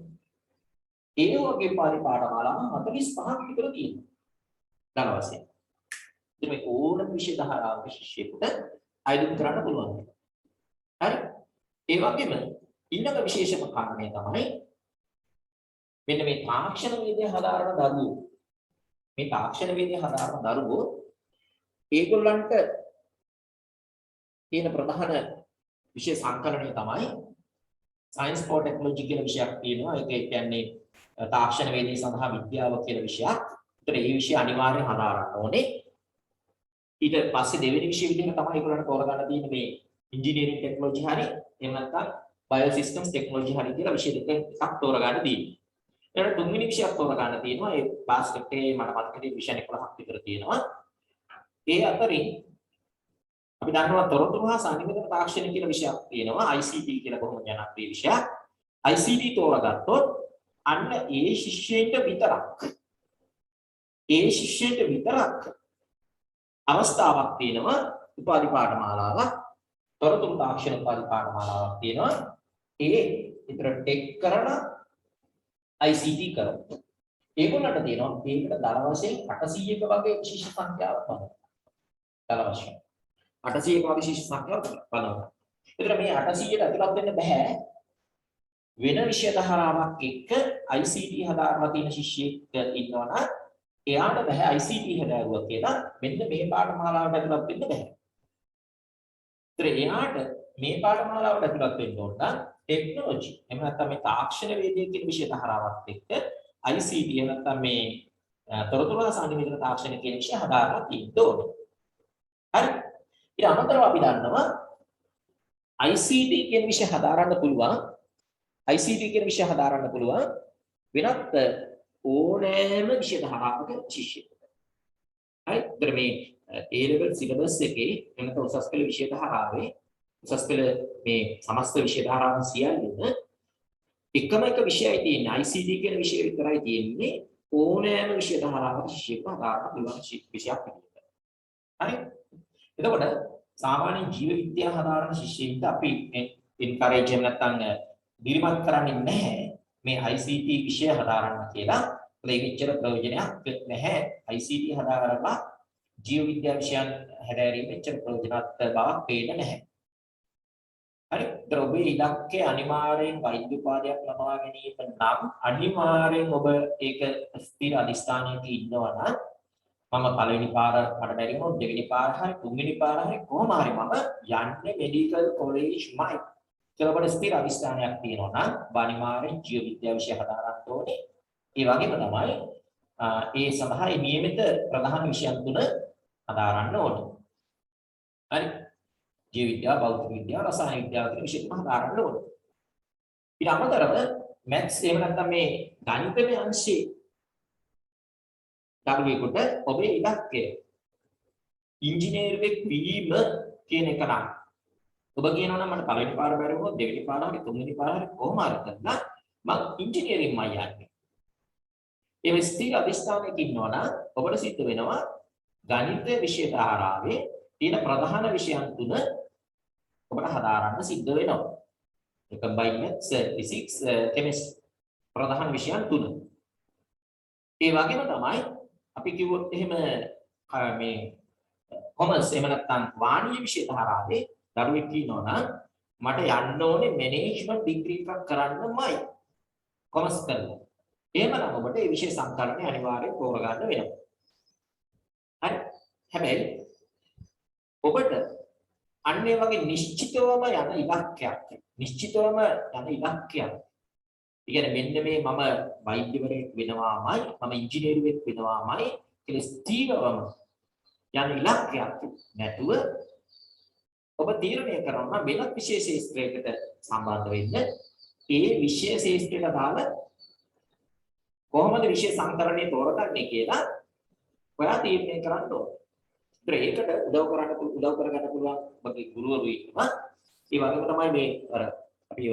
ඒ වගේ උපාධි පාඨමාලා 45ක් විතර තියෙනවා. දල වශයෙන්. ඉතින් මේ ඕනම විෂය ධාරාවක ශිෂ්‍යයෙකුට අයදුම් කරන්න පුළුවන්. හරි. ඒ වගේම ඊළඟ විශේෂම කාරණේ තමයි මෙන්න මේ තාක්ෂණ වේදයේ හදාරන දරුවෝ. මේ තාක්ෂණ වේදයේ හදාරන දරුවෝ ඒගොල්ලන්ට තියෙන ප්‍රධාන විෂය සංකලනය තමයි සයන්ස් ෆෝර් ටෙක්නොලොජි කියන විෂයක් තියෙනවා. ඒක කියන්නේ තාක්ෂණ වේදයේ සඳහා විද්‍යාව කියන විෂයක්. ඒතර මේ විෂය අනිවාර්යෙන් හදාරන්න ඕනේ. ඊට පස්සේ දෙවෙනි විෂය විදිහට තමයි ඒගොල්ලන්ට තෝරගන්න තියෙන්නේ මේ ඉංජිනේරිං ටෙක්නොලොජි හරි එහෙම නැත්නම් බයෝසිස්ටම්ස් ටෙක්නොලොජි හරි කියලා විෂය දෙක එකක් තෝරගන්න තියෙනවා. ඊට තුන්වෙනි විෂයක් තෝරගන්න තියෙනවා. ඒ බාස්කට් එකේ මට මතකයි විෂය 11ක් විතර තියෙනවා. ඒ අතරින් අපි දන්නවා තොරතුරු හා සංනිවේදන තාක්ෂණය කියලා විෂයක් තියෙනවා. ICT කියලා බොහොම ජනප්‍රිය විෂයක්. ICT තෝරගත්තොත් අන්න ඒ ශිෂ්‍යයින්ට විතරක් අවස්ථාවක් තියෙනවා උපාධි පාඨමාලාවක් තොරතුරු තාක්ෂණ උපාධි පාඨමාලාවක් තියෙනවා. ඒ විතර ටෙක් කරන ICT කරනවා. ඒගොල්ලන්ට තියෙනවා මේකට දල වශයෙන් 800ක වගේ ශිෂ්‍ය සංඛ්‍යාවක් බලනවා. දල වශයෙන් 800ක වගේ ශිෂ්‍ය සංඛ්‍යාවක් බලනවා. ඒතර මේ 800ට ඇතුළත් වෙන්න බෑ වෙන විෂය ධාරාවක් එක්ක ICT හදාරලා තියෙන ශිෂ්‍යෙක් ඉන්නවනම් එයාට බෑ ICT හදාරුවා කියලා මෙන්න මේ පාඨමාලාවට ඇතුළත් වෙන්න බෑ. ඒතර එයාට මේ පාඨමාලාවට ඇතුළත් වෙන්න ඕන නම් ටෙක්නොලොජි එහෙම නැත්නම් මේ තාක්ෂණ වේදයේ කියන විෂය ධාරාවත් එක්ක ICT නැත්නම් මේ තොරතුරු සංනිවේදන තාක්ෂණ කියන විෂය හදාරලා තියෙන්න ඕනේ. හරි. ඊට අමතරව අපි දන්නවා ICT කියන විෂය හදාරන්න පුළුවන් වෙනත් ඕනෑම විෂය ධාරාවක ශිෂ්‍යයෙකුට. හරි. ඒතර මේ A level syllabus එකේ එනත උසස් පෙළ විෂය ධාරාවේ උසස් පෙළ මේ සමස්ත විෂය ධාරාවන් සියල්ලම එකම එක විෂයයි තියෙන්නේ ICT කියන විෂය විතරයි තියෙන්නේ ඕනෑම විෂය ධාරාවක ශිෂ්‍යයෙකුට හදාරන්න පුළුවන් විෂයක් විදිහට. හරි. එතකොට සාමාන්‍ය ජීව විද්‍යාව හදාරන ශිෂ්‍යයින්ට අපි එන්කරේජ් එහෙම නැත්නම් දිරිමත් කරන්නේ නැහැ මේ ICT විෂය හදාරන්න කියලා. ඒක එච්චර ප්‍රයෝජනයක් නැහැ. ICT හදාරලා ජීව විද්‍යා විෂයන් හැදෑරීම එච්චර ප්‍රයෝජනවත් බවක් පේන්නේ නැහැ. හරි. ඒතර ඔබේ ඉලක්කය අනිවාර්යෙන් වෛද්‍ය උපාධියක් ලබා ගැනීම නම් අනිවාර්යෙන් ඔබ ඒක ස්ථිර අධිෂ්ඨානයක ඉන්නවා නම් මම පළවෙනි පාර මට බැරි වුණොත් දෙවෙනි පාර හරි තුන්වෙනි පාර හරි කොහොම හරි මම යන්නේ මෙඩිකල් කොලෙජ්මයි කියලා ඔබට ස්ථිර අධිෂ්ඨානයක් තියෙනවා නම් අනිවාර්යෙන් ජීව විද්‍යා විෂය හදාරන්න ඕනේ. ඒ වගේම තමයි ඒ සඳහා නියමිත ප්‍රධාන විෂයන් තුන හදාරන්න ඕනේ. හරි. ජීව විද්‍යාව, භෞතික විද්‍යාව, රසායන විද්‍යාව කියන විෂය තුන හදාරන්න ඕනේ. ඊට අමතරව මැත්ස් එහෙම නැත්නම් මේ ගණිතමය අංශයේ දරුවෙකුට ඔබේ ඉලක්කය ඉංජිනේරුවෙක් වීම කියන එක නම් ඔබ කියනවා නම් මට පළවෙනි පාර බැරි වුණොත් දෙවෙනි පාර හරි තුන්වෙනි පාර හරි කොහොම හරි කරලා මම ඉංජිනේරින්ග්මයි යන්නේ. ඒ ස්ථිර අධිෂ්ඨානයක ඉන්නවා නම් ඔබට සිද්ධ වෙනවා ගණිත විෂය ධාරාවේ තියෙන ප්‍රධාන විෂයන් තුන ඔබට හදාරන්න සිද්ධ වෙනවා. ඒ combined maths, physics, chemistry ප්‍රධාන විෂයන් තුන. ඒ වගේම තමයි අපි කිව්වොත් එහෙම මේ කොමර්ස් එහෙම නැත්නම් වාණිජ්‍ය විෂය ධාරාවේ දරුවෙක් ඉන්නවා නම් මට යන්න ඕනේ මැනේජ්මන්ට් ඩිග්‍රී එකක් කරන්නමයි කොමර්ස් කරලා. එහෙමනම් ඔබට ඒ විෂය සංකල්පය අනිවාර්යෙන් තෝරගන්න වෙනවා. හරි. හැබැයි ඔබට අන්න ඒ වගේ නිශ්චිතවම යන ඉලක්කයක්. නිශ්චිතවම යන ඉලක්කයක්. ඉතින් මෙන්න මේ මම වෛද්‍යවරයෙක් වෙනවාමයි, මම ඉංජිනේරුවෙක් වෙනවාමයි කියලා ස්ථීරවම යන ඉලක්කයක් නැතුව ඔබ තීරණය කරනවා වෙනත් විශේෂ ශාස්ත්‍රයකට සම්බන්ධ වෙන්න. ඒ විශේෂ ශාස්ත්‍රයට අදාළ කොහොමද විශේෂ සංකරණය තෝරගන්නේ කියලා ඔයා තීරණය කරන්න ඕනේ. ඒකට උදව් කරගන්න පුළුවන් වගේ ගුරුවරු ඉන්නවා. ඒ වගේම තමයි මේ අර අපි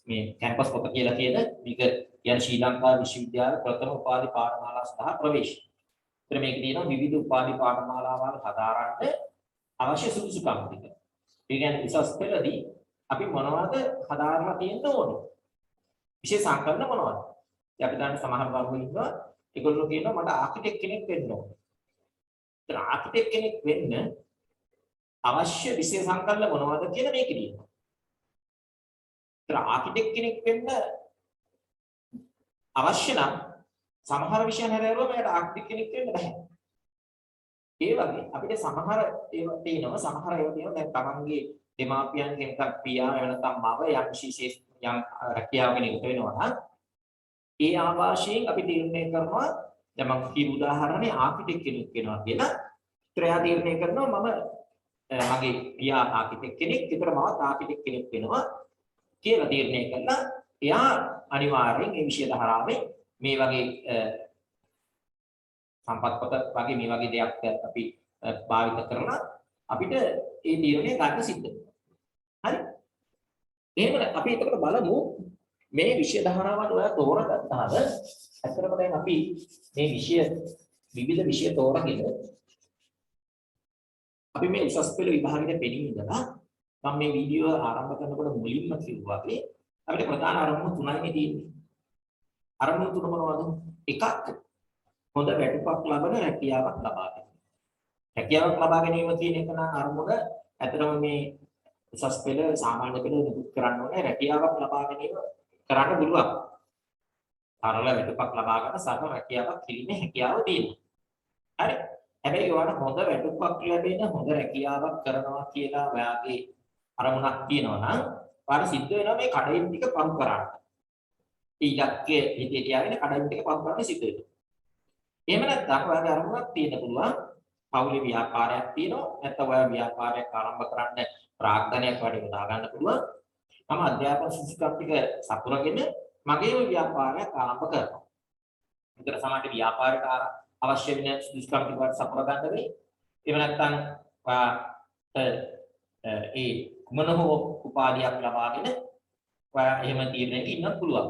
මේ කැම්පස් පොත කියලා කියන මේක කියන ශ්‍රී ලංකා විශ්වවිද්‍යාල ප්‍රථම උපාධි පාඨමාලා සහ ප්‍රවේශ. ඒතර මේක තියෙනවා විවිධ උපාධි පාඨමාලාවල් හදාරන්න අවශ්‍ය සුදුසුකම් ටික. ඒ කියන්නේ උසස් පෙළදී අපි මොනවද හදාarලා තියෙන්න ඕනේ? විශේෂ සංකල්ප මොනවද? අපි දැන් සමහර වර්ගවල ඉන්නවා ඒගොල්ලෝ කියනවා මට ආකිටෙක්ට් කෙනෙක් වෙන්න ඕනේ. ඒතර ආකිටෙක්ට් කෙනෙක් වෙන්න අවශ්‍ය විශේෂ සංකල්ප මොනවද කියලා මේක කියනවා. ඒතර ආකිටෙක්ට් කෙනෙක් වෙන්න අවශ්‍ය නම් සමහර විෂයන් හැරෙරුවම එයාට ආකිටෙක්ට් කෙනෙක් වෙන්න බෑ. ඒ වගේ අපිට සමහර ඒවා තියෙනවා සමහර ඒවා තියෙනවා දැන් තමන්ගේ දෙමාපියන්ගෙන් එකක් පියා වෙනතම් මව යම් විශේෂ යම් රැකියාවක නිරත වෙනවා නම් ඒ ආවාශයෙන් අපි තීරණය කරනවා දැන් මම කියපු උදාහරණේ ආකිටෙක්ට් කෙනෙක් වෙනවා කියලා. ත්‍රියා තීරණය කරනවා මම මගේ පියා ආකිටෙක්ට් කෙනෙක් විතර මමත් ආකිටෙක්ට් කෙනෙක් වෙනවා කියලා තීරණය කළා. එයා අනිවාර්යෙන් මේ විෂය ධාරාවේ මේ වගේ සම්පත්පත වගේ මේ වගේ දෙයක් අපි භාවිත කරලා අපිට ඒ තීරණය ගන්න සිද්ධ වෙනවා. හරි. එහෙනම් අපි එතකොට බලමු මේ විෂය ධාරාවල් ඔයා තෝරගත්තාම ඇත්තටම දැන් අපි මේ විවිධ විෂය තෝරගෙන අපි මේ උසස් පෙළ විභාගෙට පෙනී ඉඳලා මම මේ වීඩියෝ ආරම්භ කරනකොට මුලින්ම කිව්වා වගේ අපිට ප්‍රධාන අරමුණු තුනයි තියෙන්නේ. අරමුණු තුන මොනවද? එකක් හොඳ වැටුපක් ලබන රැකියාවක් ලබා ගැනීම. රැකියාවක් ලබා ගැනීම කියන එක නම් අරමුණ ඇත්තටම මේ උසස් පෙළ සාමාන්‍ය පෙළ නිකුත් කරන්න ඕනේ රැකියාවක් ලබා ගැනීම කරන්න පුළුවන්. සරල වැටුපක් ලබා ගන්න සරල රැකියාවක් කිරීමේ හැකියාව තියෙනවා. හරි. හැබැයි ඔයාලට හොඳ වැටුපක් ලැබෙන හොඳ රැකියාවක් කරනවා කියලා ඔයාගේ අරමුණක් තියෙනවා නම් ඔයාලට සිද්ධ වෙනවා මේ කඩයින් ටික පහු කරන්න. ඊළක්කේ හිතේ තියාගෙන කඩයින් ටික පහු කරන්න සිද්ධ වෙනවා. එහෙම නැත්නම් ඔයාගේ අරමුණක් තියෙන්න පුළුවන් පෞලි ව්‍යාපාරයක් තියෙනවා නැත්නම් ඔයා ව්‍යාපාරයක් ආරම්භ කරන්න ප්‍රාග්ධනයක් වඩ යොදා ගන්න පුළුවන්. මම අධ්‍යාපන සුසුකම් ටික සපුරගෙන මගේම ව්‍යාපාරයක් ආරම්භ කරනවා. විතර සමාජ ව්‍යාපාරයට අවශ්‍ය වෙන සුසුකම් ටික සපුර ගන්න වෙයි. එහෙම නැත්නම් ඒ කුමන හෝ උපාධියක් ලබාගෙන ඔයා එහෙම තීරණයක ඉන්න පුළුවන්.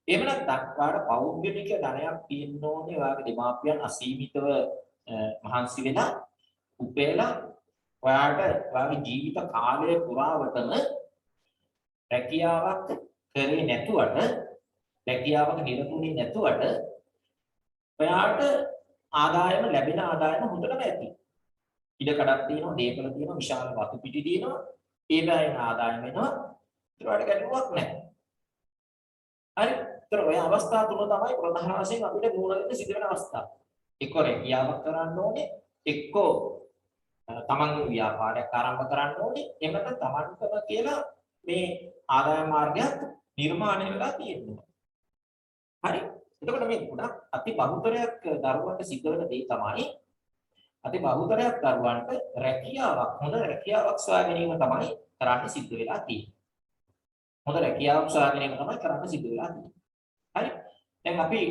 එහෙම නැත්නම් ඔයාලට පෞද්ගලික ධනයක් තියෙන්න ඕනේ ඔයාගේ දෙමාපියන් අසීමිතව මහන්සි වෙලා උපේලා ඔයාට ඔයාගේ ජීවිත කාලය පුරාවටම රැකියාවක් කරේ නැතුවට රැකියාවක නිරතුනේ නැතුවට ඔයාට ආදායම ලැබෙන ආදායම හොඳටම ඇති. ඉඩ කඩක් තියෙනවා, දේපල තියෙනවා, විශාල වතු පිටි තියෙනවා. ඒ බෑන ආදායම වෙනවා. ඒකට ගැටලුවක් නැහැ. හරි. ඒතර ඔය අවස්ථා තුන තමයි ප්‍රධාන වශයෙන් අපිට මූණ දෙන්න සිද්ධ වෙන අවස්ථා. එක්ක රැකියාවක් කරන්න ඕනේ, එක්ක තමන්ගේ ව්‍යාපාරයක් ආරම්භ කරන්න ඕනේ. එහෙම නැත්නම් තමන්ටම කියලා මේ ආදායම මාර්ගයක් නිර්මාණය වෙලා තියෙනවා. හරි. එතකොට මේ ගොඩක් අති බහුතරයක් දරුවන්ට සිද්ධ වෙන දේ තමයි අති බහුතරයක් දරුවන්ට රැකියාවක් හොඳ රැකියාවක් සොයා ගැනීම තමයි කරන්න සිද්ධ වෙලා තියෙන්නේ. හොඳ රැකියාවක් සොයා ගැනීම තමයි කරන්න සිද්ධ වෙලා තියෙන්නේ. හරි. දැන් අපි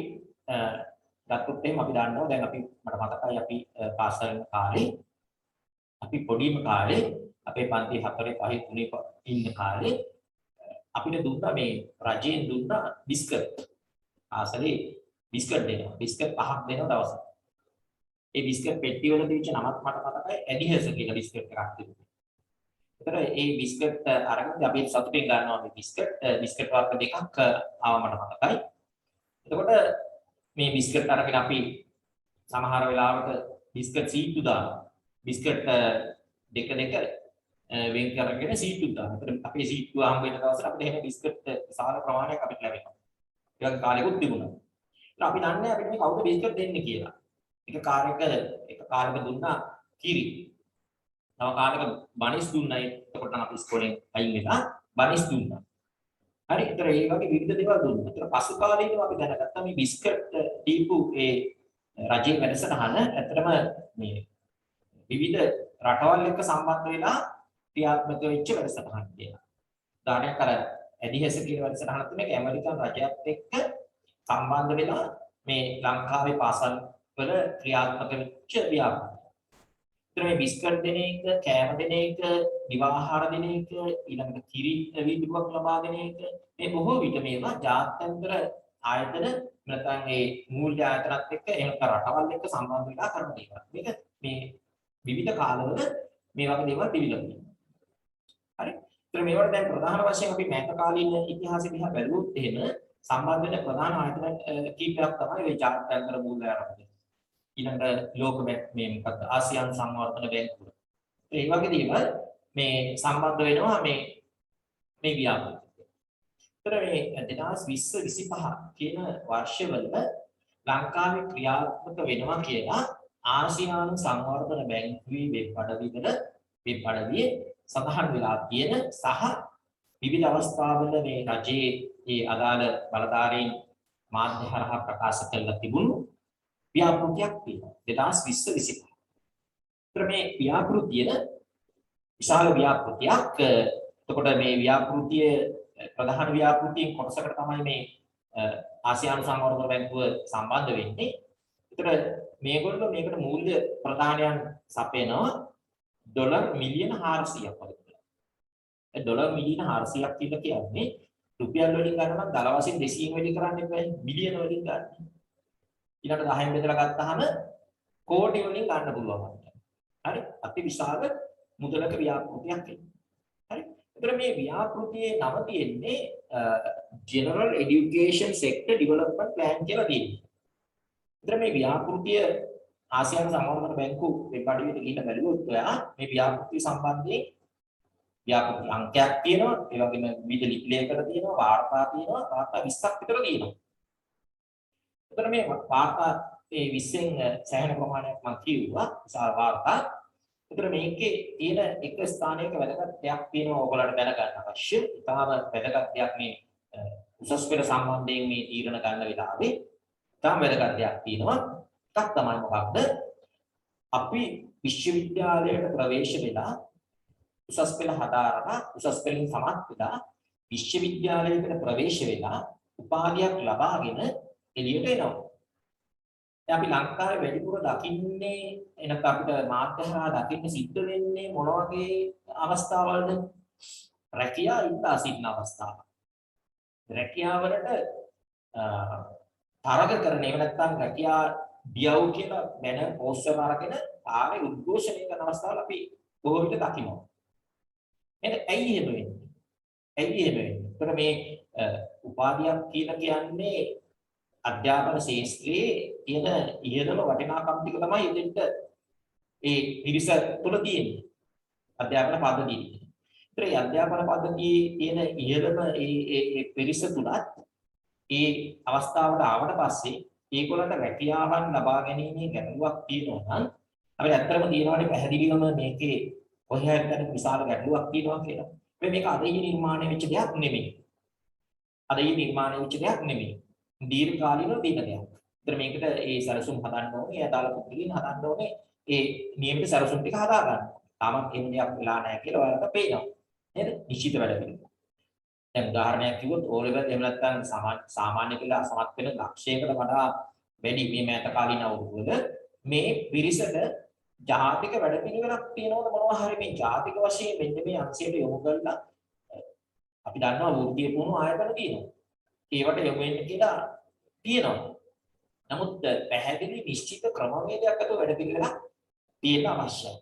ගත්තොත් එහෙනම් අපි දන්නවා දැන් අපි මට මතකයි අපි පාසල් කාලේ අපි පොඩිම කාලේ අපේ පන්ති 4 5 3 ඉන්න කාලේ අපිට දුන්නා මේ රජයෙන් දුන්නා බිස්කට්. ආසලේ බිස්කට් දෙනවා. බිස්කට් 5ක් දෙන දවසක්. ඒ බිස්කට් පෙට්ටිය වල තිබිච්ච නමත් මට මතකයි ඇඩිහස කියලා බිස්කට් එකක් තිබුණා. ඒතර ඒ බිස්කට් අරගෙන අපි සතුටින් ගන්නවා මේ බිස්කට් වර්ග දෙකක් ආව මට මතකයි. එතකොට මේ බිස්කට් අරගෙන අපි සමහර වෙලාවට බිස්කට් සීට්ටු දානවා. බිස්කට් දෙක වෙන් කරගෙන සීට්ටු දානවා. ඒතර අපේ සීට්ටු හම්බ වෙන දවසට අපිට එහෙම බිස්කට් විශාල ප්‍රමාණයක් අපිට ලැබෙනවා. ඒක කාලෙකුත් තිබුණා. ඒත් අපි දන්නේ අපිට මේ කවුද බිස්කට් දෙන්නේ කියලා. එක කාලෙක දුන්නා කිරි. තව කාලෙක බනිස් දුන්නා. එතකොට නම් අපි ඉස්කෝලෙන් අයින් වෙලා බනිස් දුන්නා. හරි. ඒතර ඒ වගේ විවිධ දේවල් දුන්නා. ඒතර පසු කාලේදී අපි දැනගත්තා මේ බිස්කට් දීපු ඒ රජයේ වැඩසටහන ඇත්තටම මේ විවිධ රටවල් එක්ක සම්බන්ධ වෙලා ක්‍රියාත්මක වෙච්ච වැඩසටහනක් කියලා. උදාහරණයක් අර ඇඩිහෙස කියන වැඩසටහන තුනේ ඇමරිකන් රජයත් එක්ක සම්බන්ධ වෙලා මේ ලංකාවේ පාසල් වල ක්‍රියාත්මක වෙච්ච ව්‍යාපෘතිය. ඒතර මේ බිස්කට් දෙන එක, කෑම දෙන එක, දිවාහාර දෙන එක, ඊළඟට කිරි වීදුරුවක් ලබා දෙන එක මේ බොහෝ විට මේවා ජාත්‍යන්තර ආයතන නැත්නම් ඒ මූල්‍ය ආයතනත් එක්ක එහෙම රටවල් එක්ක සම්බන්ධ වෙලා කරන දේවල්. මේක මේ විවිධ කාලවල මේ වගේ දේවල් තිබිලා තියෙනවා. හරි. ඒතර මේවට දැන් ප්‍රධාන වශයෙන් අපි මෑත කාලීන ඉතිහාසය දිහා බැලුවොත් එහෙම සම්බන්ධ වෙන ප්‍රධාන ආයතන කීපයක් තමයි මේ ජාත්‍යන්තර මූල්‍ය ආයතන. ඊළඟට ලෝක මේ මොකක්ද ආසියානු සංවර්ධන බැංකුව. ඒ වගේ දේවල් මේ සම්බන්ධ වෙනවා මේ ව්‍යාපෘතියට. ඒතර මේ 2020-25 කියන වර්ෂවල ලංකාවේ ක්‍රියාත්මක වෙනවා කියලා ආසියානු සංවර්ධන බැංකුවේ වෙබ් අඩවියේ සඳහන් වෙලා තියෙන සහ විවිධ අවස්ථාවල මේ රජයේ ඒ අදාළ බලධාරීන් මාධ්‍ය හරහා ප්‍රකාශ කළා තිබුණු ව්‍යාපෘතියක් තියෙනවා 2020-25. ඒතර මේ ව්‍යාපෘතිය විශාල ව්‍යාපෘතියක්. එතකොට මේ ව්‍යාපෘතිය ප්‍රධාන ව්‍යාපෘතියෙන් කොටසකට තමයි මේ ආසියානු සංවර්ධන බැංකුව සම්බන්ධ වෙන්නේ. ඒතර මේගොල්ලෝ මේකට මූල්‍ය ප්‍රදානයන් සපයනවා ඩොලර් මිලියන 400ක් වගේ. ඒ ඩොලර් මිලියන 400ක් කියලා කියන්නේ රුපියල් වලින් ගන්න නම් දල වශයෙන් 200 වැඩි කරන්න එපා. මිලියන වලින් ගන්න. ඊළඟට 10න් බෙදලා ගත්තාම කෝටි වලින් ගන්න පුළුවන්. හරි? අති විශාල මුදලක ව්‍යාපෘතියක් එන්නේ. හරි? ඒතර මේ ව්‍යාපෘතියේ නම තියෙන්නේ General Education Sector Development Plan කියලා තියෙනවා. ඒතර මේ ව්‍යාපෘතිය ආසියානු සංවර්ධන බැංකුව වෙබ් අඩවියට ගිහින් බැලුවොත් ඔයා මේ ව්‍යාපෘතිය සම්බන්ධයෙන් ව්‍යාපෘති අංකයක් තියෙනවා. ඒ වගේම විවිධ ලිපිලයකට තියෙනවා, වාර්තා තියෙනවා, වාර්තා 20ක් විතර තියෙනවා. එතන මේ වාර්තා ඒ 20න් සෑහෙන ප්‍රමාණයක් මම කිව්වා විශාල වාර්තා. එතන මේකේ තියෙන එක ස්ථානයක වැදගත් දෙයක් තියෙනවා ඔයගොල්ලන්ට දැනගන්න අවශ්‍ය. ඉතාම වැදගත් දෙයක් මේ උසස් පෙළ සම්බන්ධයෙන් මේ තීරණ ගන්න වෙලාවේ ඉතාම වැදගත් දෙයක් තියෙනවා. එකක් තමයි මොකක්ද? අපි විශ්වවිද්‍යාලයට ප්‍රවේශ වෙලා උසස් පෙළ හදාරලා උසස් පෙළින් සමත් වෙලා විශ්වවිද්‍යාලයකට ප්‍රවේශ වෙලා උපාධියක් ලබාගෙන එළියට එනවා. දැන් අපි ලංකාවේ වැඩිපුර දකින්නේ එනක අපිට මාධ්‍ය හරහා දකින්න සිද්ධ වෙන්නේ මොන වගේ අවස්ථාවලද? රැකියා ඉල්ලා සිටින අවස්ථාව. රැකියාවලට තරග කරන එහෙම නැත්නම් රැකියා දියව් කියලා බැනර් පෝස්ටර් අරගෙන ආවේ උද්ඝෝෂණය කරන අවස්ථාවල අපි බොහෝ විට දකිනවා. එහෙනම් ඇයි එහෙම වෙන්නේ? ඇයි එහෙම වෙන්නේ? ඒතර මේ උපාධියක් කියලා කියන්නේ අධ්‍යාපන ශාස්ත්‍රයේ තියෙන ඉහළම වටිනාකම් ටික තමයි එතෙන්ට ඒ පිරිස තුළ තියෙන්නේ. අධ්‍යාපන පද්ධතියේ. ඒතර මේ අධ්‍යාපන පද්ධතියේ තියෙන ඉහළම ඒ පිරිස තුලත් ඒ අවස්ථාවට ආවට පස්සේ ඒගොල්ලන්ට රැකියාවන් ලබා ගැනීමේ ගැටලුවක් තියෙනවා නම් අපිට ඇත්තටම තියෙනවානේ පැහැදිලිවම මේකේ කොහේ හරි විශාල ගැටලුවක් තියෙනවා කියලා. මේක අද නිර්මාණය වෙච්ච දෙයක් නෙමෙයි. අද නිර්මාණය වෙච්ච දෙයක් නෙමෙයි. දීර්ඝ කාලීනව තියෙන දෙයක්. ඒතර මේකට ඒ සැලසුම් හදන්න ඕනේ, ඒ අදාළ පුද්ගලයන් හදන්න ඕනේ, ඒ නියමිත සැලසුම් ටික හදා ගන්න. තාමත් එහෙම දෙයක් වෙලා නැහැ කියලා ඔයාලට පේනවා. නේද? නිශ්චිත වැඩ පිළිවෙල. දැන් උදාහරණයක් කිව්වොත් O level එහෙම නැත්නම් සාමාන්‍ය කියලා සමත් වෙන ලක්ෂයකට වඩා වැඩි මේ මෑත කාලීන අවුරුද්දවල මේ පිරිසට ජාතික වැඩ පිළිවෙලක් තියෙනවද මොනවා හරි මේ ජාතික වශයෙන් මෙන්න මේ අංශයට යොමු කරලා අපි දන්නවා වෘත්තීය පුහුණු ආයතන තියෙනවා. ඒවට යොමු වෙන්න කියලා තියෙනවා. නමුත් පැහැදිලි නිශ්චිත ක්‍රමවේදයක් අතර වැඩ පිළිවෙලක් තියෙන්න අවශ්‍යයි.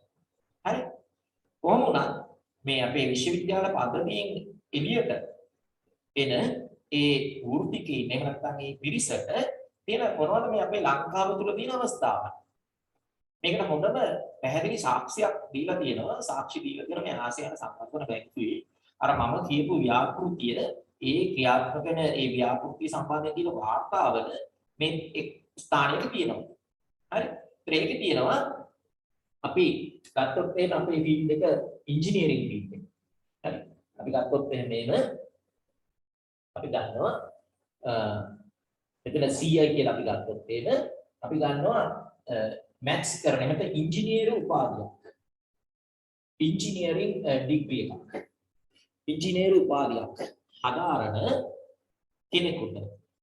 හරි? කොහොම වුණත් මේ අපේ විශ්වවිද්‍යාල පද්ධතියෙන් එළියට එන ඒ වෘත්තිකේ එහෙම නැත්නම් ඒ පිරිසට තියෙන මොනවද මේ අපේ ලංකාව තුල තියෙන අවස්ථාව. මේකට හොඳම පැහැදිලි සාක්ෂියක් දීලා තියෙනවා. සාක්ෂි දීලා තියෙන මේ ආසියානු සම්බන්ධන බැංකුවේ අර මම කියපු ව්‍යාපෘතිය ඒ ක්‍රියාත්මක වෙන ඒ ව්‍යාපෘතිය සම්බන්ධයෙන් තියෙන වාර්තාවල මේ එක් ස්ථානයක තියෙනවා. හරි. ඒකේ තියෙනවා අපි ගත්තොත් එහෙනම් අපේ ෆීල්ඩ් එක ඉංජිනේරින් ෆීල්ඩ් එක. හරි. අපි ගත්තොත් එහෙම අපි ගන්නවා මෙතන CI කියලා අපි ගත්තොත් එහෙම අපි ගන්නවා මැත්ස් කරන එහෙනම් ඉංජිනේරු උපාධියක්. ඉංජිනේරින් ඩිග්‍රී එකක්. ඉංජිනේරු උපාධියක් හදාරන කෙනෙකුට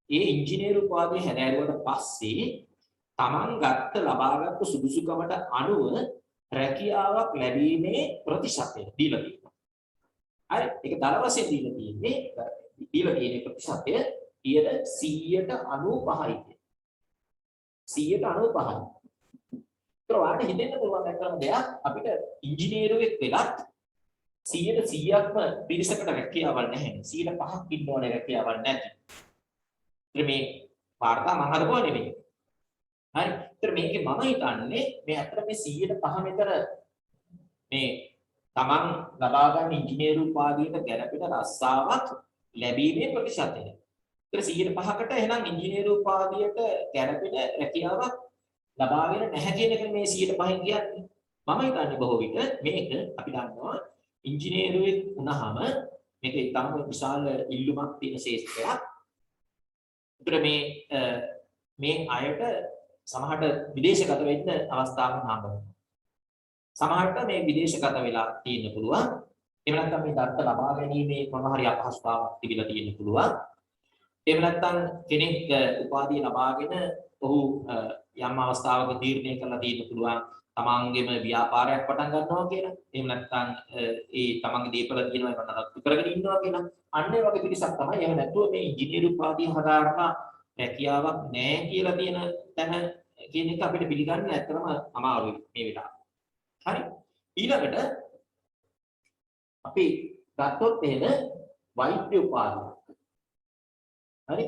ඒ ඉංජිනේරු උපාධිය හැදෑරුවට පස්සේ තමන් ලබාගත් සුදුසුකමට අනුව රැකියාවක් ලැබීමේ ප්‍රතිශතය දීලා තියෙනවා. හරි. ඒක දල වශයෙන් දීලා තියෙන්නේ ප්‍රතිශතය 195යි. 195යි. ඒතර වාට හිතෙන්න පුළුවන් නැත්නම් දෙයක් අපිට ඉංජිනේරුවෙක් වෙලත් 100%ක්ම පිරිසකට රැකියාවක් නැහැ. 105ක් ඉන්න ඕනේ රැකියාවක් නැති. ඒත් මේ වාර්තා මම හදපුවා නෙමෙයි. හරි. ඒතර මේකේ මම හිතන්නේ මේ අතර මේ 105 මෙතර මේ තමන් ලබා ගන්න ඉංජිනේරු උපාධියට ගැළපෙන රස්සාවක් ලැබීමේ ප්‍රතිශතය. ඒතර 105කට එහෙනම් ඉංජිනේරු උපාධියට ගැළපෙන රැකියාවක් ලබාගෙන නැහැ කියන එක මේ 105න් කියන්නේ. මම හිතන්නේ බොහෝ විට මේක අපි දන්නවා ඉංජිනේරුවෙක් වුණාම මේක ඊටම විශාල ඉල්ලුමක් තියෙන ශේෂ්ත්‍රයක්. ඒතර මේ අයට සමහරට විදේශගත වෙන්න අවස්ථාවක් හම්බෙනවා. සමහරට මේ විදේශගත වෙලා තියෙන්න පුළුවන්. එහෙම නැත්නම් මේ දත්ත ලබා ගැනීමේ මොන හරි අපහසුතාවක් තිබිලා තියෙන්න පුළුවන්. එහෙම නැත්නම් කෙනෙක් උපාධිය ලබාගෙන ඔහු යම් අවස්ථාවක තීරණය කරලා තියෙන්න පුළුවන් තමන්ගේම ව්‍යාපාරයක් පටන් ගන්නවා කියලා. එහෙම නැත්නම් ඒ තමන්ගේ දීපල තියෙනවා ඒකට නඩත්තු කරගෙන ඉන්නවා කියලා. අන්න ඒ වගේ පිරිසක් තමයි. එහෙම නැතුව මේ ඉංජිනේරු උපාධිය හදාරන රැකියාවක් නැහැ කියලා තියෙන තැන කියන එක අපිට පිළිගන්න ඇත්තටම අමාරුයි මේ වෙලාවට. හරි. ඊළඟට අපි ගත්තොත් එහෙම වෛද්‍ය උපාධිය. හරි.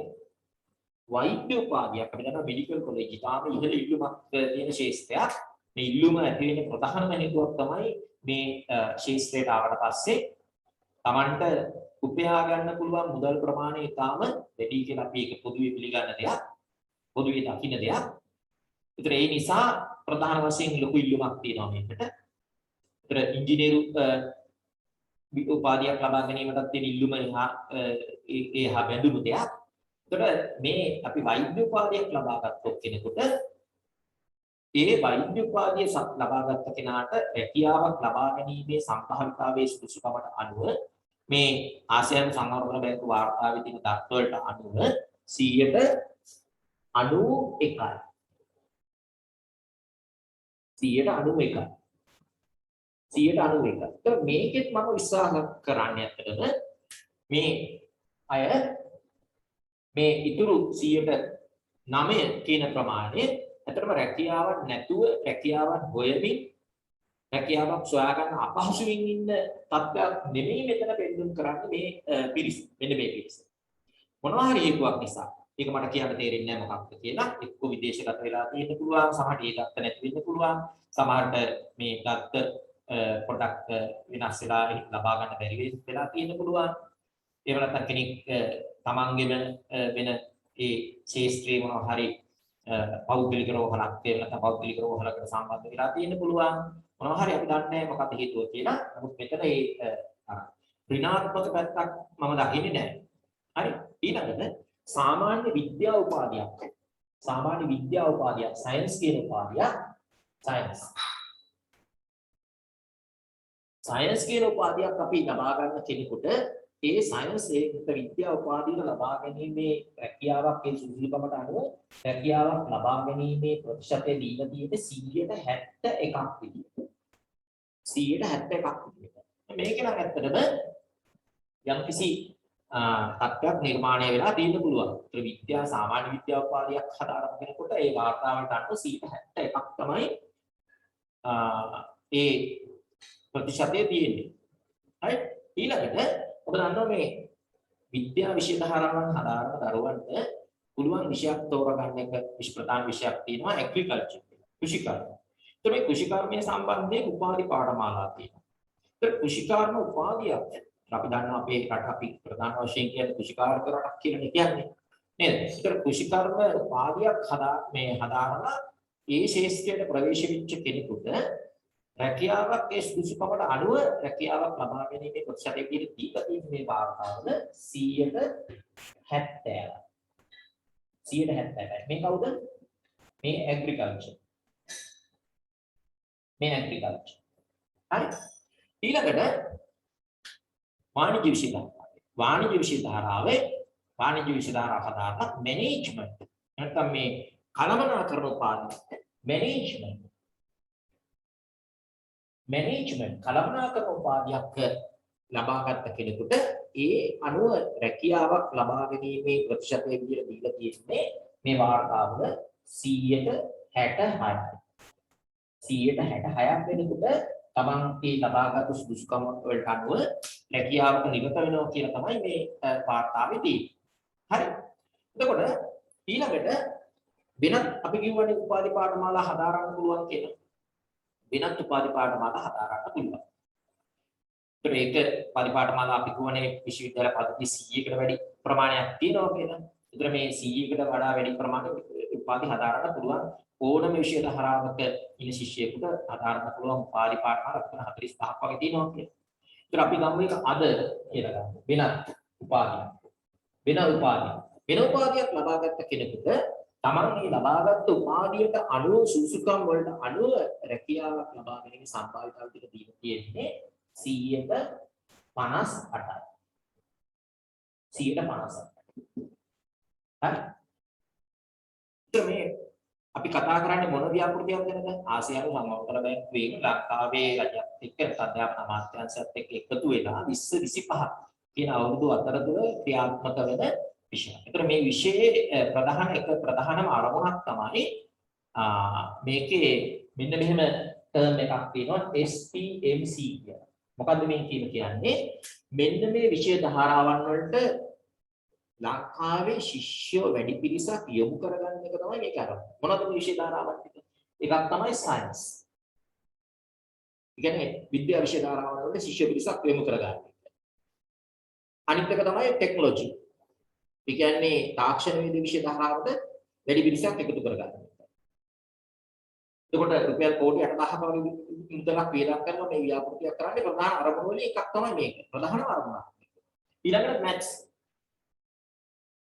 වෛද්‍ය උපාධියක් අපි දන්නවා මෙඩිකල් කොලෙජ් ඉතාලම ඉහළ ඉල්ලුමක් තියෙන ශාස්ත්‍රයක්. මේ ඉල්ලුම ඇති වෙන ප්‍රධානම හේතුවක් තමයි මේ ශාස්ත්‍රයට ආවට පස්සේ Tamanට උපයා ගන්න පුළුවන් මුදල් ප්‍රමාණය ඉතාම වැඩි කියලා අපි ඒක පොදුවේ පිළිගන්න දෙයක්. පොදුවේ දකින්න දෙයක්. ඒතර ඒ නිසා ප්‍රධාන වශයෙන් ලොකු ඉල්ලුමක් තියෙනවා මේකට. ඒතර ඉංජිනේරු උපාධියක් ලබා ගැනීමටත් තියෙන ඉල්ලුම එහා බැඳුණු දෙයක්. ඒතර මේ අපි වෛද්‍ය උපාධියක් ලබා ගත්තොත් කෙනෙකුට ඒ වෛද්‍ය උපාධිය ලබාගත් කෙනාට රැකියාවක් ලබා ගැනීමේ සම්භාවිතාවයේ සුදුසුකමට අනුව මේ ආසියානු සංවර්ධන බැංකුව වාර්තාවේ තියෙන දත් වලට අනුව 191යි. 191යි. 191. ඒත් මේකෙත් මම විශ්වාස කරන්නේ ඇත්තටම මේ අය මේ ඉතුරු 109 කියන ප්‍රමාණය ඇත්තටම රැකියාවක් නැතුව රැකියාවක් හොයමින් රැකියාවක් සොයා ගන්න අපහසුවෙන් ඉන්න තත්ත්වයක් නෙමෙයි මෙතන පෙන්වන්න කරන්නේ මේ පිරිස. මෙන්න මේ පිරිස. මොනවා හරි හේතුවක් නිසා ඒක මට කියන්න තේරෙන්නේ නැහැ මොකක්ද කියලා. එක්ක විදේශගත වෙලා තියෙන්න පුළුවන්, සමහරට ඒ දත්ත නැති වෙන්න පුළුවන්, සමහරට මේ දත්ත පොඩක් වෙනස් වෙලා ලබා ගන්න බැරි වෙලා තියෙන්න පුළුවන්. එහෙම නැත්නම් කෙනෙක් තමන්ගේම වෙන ඒ ශාස්ත්‍රීය මොනවා හරි පෞද්ගලික රෝහලක් කියලා පෞද්ගලික රෝහලකට සම්බන්ධ වෙලා තියෙන්න පුළුවන්. මොනවා හරි අපි දන්නේ නැහැ මොකක්ද හේතුව කියලා. නමුත් මෙතන ඒ ඍණාත්මක පැත්තක් මම දකින්නේ නැහැ. හරි. ඊළඟට සාමාන්‍ය විද්‍යා උපාධියක්. සාමාන්‍ය විද්‍යා උපාධියක් සයන්ස් කියන උපාධියක් සයන්ස් කියන උපාධියක් අපි ලබා ගන්න කෙනෙකුට ඒ සයන්ස් විද්‍යා උපාධිය ලබා ගැනීමේ රැකියාවක් ඒ සුදුසුකමට අනුව රැකියාවක් ලබා ගැනීමේ ප්‍රතිශතය දීලා තියෙන්නේ 71ක් විදියට. 71ක් විදියට. මේක නම් ඇත්තටම යම්කිසි තත්ත්වයක් නිර්මාණය වෙලා තියෙන්න පුළුවන්. ඒ විද්‍යා සාමාන්‍ය විද්‍යා උපාධියක් හදාරන කෙනෙකුට ඒ වාර්තාවලට අනුව 71ක් තමයි ඒ ප්‍රතිශතය තියෙන්නේ. හරි. ඊළඟට ඔබ දන්නවා මේ විද්‍යා විෂය ධාරාවන් හදාරන දරුවන්ට පුළුවන් විෂයක් තෝරගන්න එක ප්‍රධාන විෂයක් තියෙනවා ඇග්‍රිකල්චර් කෘෂිකර්ම. ඒතර මේ කෘෂිකර්මයේ සම්බන්ධයෙන් උපාධි පාඨමාලා තියෙනවා. ඒතර කෘෂිකර්ම උපාධියක් අපි දන්නවා අපේ රට අපි ප්‍රධාන වශයෙන් කියන්නේ කෘෂිකාර්ක රටක් කියලා කියන්නේ නේද? ඒතර කෘෂිකර්ම උපාධියක් හදාරලා ඒ ශාස්ත්‍රයට ප්‍රවේශ වෙච්ච කෙනෙකුට රැකියාවක් ඒ සුදුසුකමට අනුව රැකියාවක් ලබා ගැනීමේ ප්‍රතිශතය කියන දීලා තියෙන මේ වාර්තාවල 70%. 70%. මේ කවුද? මේ ඇග්‍රිකල්චර්. මේ ඇග්‍රිකල්චර්. හරි. ඊළඟට වාණිජ්‍ය විෂය ධාරාව. වාණිජ්‍ය විෂය ධාරාවේ වාණිජ්‍ය විෂය ධාරාව හදාගන්න මැනේජ්මන්ට්. නැත්නම් මේ කළමනාකරන උපාධිය. මැනේජ්මන්ට් කළමනාකරන උපාධියක් ලබාගත් කෙනෙකුට ඒ අනුව රැකියාවක් ලබා ගැනීමේ ප්‍රතිශතය විදිහට දීලා තියෙන්නේ මේ වාර්තාවල 66%. 66% වෙනකොට තමන්ගේ ලබාගත් සුදුසුකම් වලට අනුව රැකියාවක නිරත වෙනවා කියලා තමයි මේ වාර්තාවේ තියෙන්නේ. හරි. එතකොට ඊළඟට වෙනත් අපි කියවනේ උපාධි පාඨමාලා හදාරන්න පුළුවන් කියලා. වෙනත් උපාධි පාඨමාලා හදාරන්න පුළුවන්. ඒක පරිපාඨමාලා අපි කියවනේ විශ්වවිද්‍යාල පද්ධති 100කට වැඩි ප්‍රමාණයක් තියෙනවා කියලා. ඒතර මේ 100කට වඩා වැඩි ප්‍රමාණයක උපාධි හදාරන්න පුළුවන් ඕනම විෂය ධාරාවක ඉන්න ශිෂ්‍යයෙකුට හදාරන්න පුළුවන් උපාධි පාඨමාලා 45ක් වගේ තියෙනවා කියලා. ඒතර අපි ගමු එක අද කියලා ගමු. වෙනත් උපාධියක්. වෙන උපාධියක් ලබාගත් කෙනෙකුට තමන් මේ ලබාගත් උපාධියට අනුව සුසුකම් වලට අනුව රැකියාවක් ලබා ගැනීම සම්භාවිතාව ටික දීලා තියෙන්නේ 58%. 58%. හරි. මේ අපි කතා කරන්නේ මොන ව්‍යාපෘතියක්ද නේද? ආසියානු සමවතර බැංකුවේ ලංකාවේ රජයත් එක්ක අධ්‍යාපන අමාත්‍යාංශයත් එක්ක එකතු වෙලා 2025 කියන අවුරුදු අතරතුර ක්‍රියාත්මක වෙන විෂය. ඒතර මේ විෂයේ ප්‍රධානම අරමුණක් තමයි මේකේ මෙන්න මෙහෙම ටර්ම් එකක් තියෙනවා SPMC කියලා. මොකද්ද මේ කියන්නේ? මෙන්න මේ විෂය ධාරාවන් වලට ලංකාවේ ශිෂ්‍යෝ වැඩි පිරිසක් යොමු කරගන්න එක තමයි මේක අරමුණ. මොනවද මේ විෂය ධාරාවන් ටික? එකක් තමයි සයන්ස්. ඒ කියන්නේ විද්‍යා විෂය ධාරාවන් වලට ශිෂ්‍ය පිරිසක් යොමු කරගන්න. අනිත් එක තමයි ටෙක්නොලොජි. ඒ කියන්නේ තාක්ෂණ විෂය ධාරාවට වැඩි පිරිසක් එකතු කරගන්න. එතකොට රුපියල් කෝටි 8,000ක වගේ මුදලක් වේදම් කරනවා මේ ව්‍යාපෘතියක් කරන්නේ ප්‍රධාන අරමුණ වලින් එකක් තමයි මේක. ප්‍රධාන අරමුණක්. ඊළඟට මැත්ස්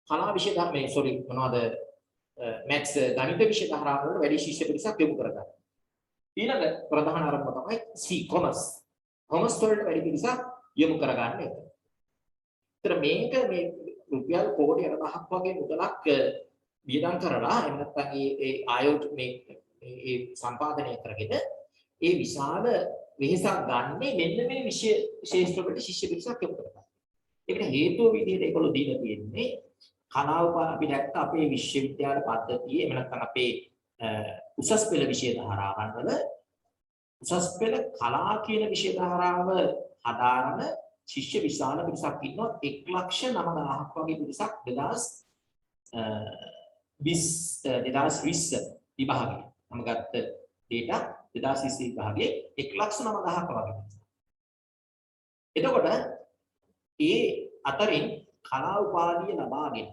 කලා විෂය ධර්මයේ මොනවද මැත්ස් ගණිත විෂය ධාරාව වල වැඩි ශිෂ්‍ය පිරිසක් යොමු කරගන්න. ඊළඟ ප්‍රධාන අරමුණ තමයි කොමර්ස්. කොමර්ස් වලට වැඩි පිරිසක් යොමු කරගන්න එක. ඒතර මේක මේ රුපියල් කෝටි 8,000ක් වගේ මුදලක් වියදම් කරලා එහෙම නැත්නම් ඒ ආයෝජ මේ සම්පාදනය කරගෙන ඒ විශාල වෙහසක් ගන්නේ මෙන්න මේ විෂය ශාස්ත්‍රවලට ශිෂ්‍ය පිරිසක් යොමු කරගන්න. ඒකට හේතුව විදිහට ඒගොල්ලෝ දීලා තියෙන්නේ කලාව අපි දැක්ක අපේ විශ්වවිද්‍යාල පද්ධතියේ එහෙම නැත්නම් අපේ උසස් පෙළ විෂය ධාරාවන් වල උසස් පෙළ කලා කියන විෂය ධාරාව හදාරන ශිෂ්‍ය විශාල පිරිසක් ඉන්නවා 1,09,000ක් වගේ පිරිසක් 2020 විභාගයේ මම ගත්ත data 2020 විභාගයේ 1,09,000ක් වගේ පිරිසක්. එතකොට ඒ අතරින් කලා උපාධිය ලබාගෙන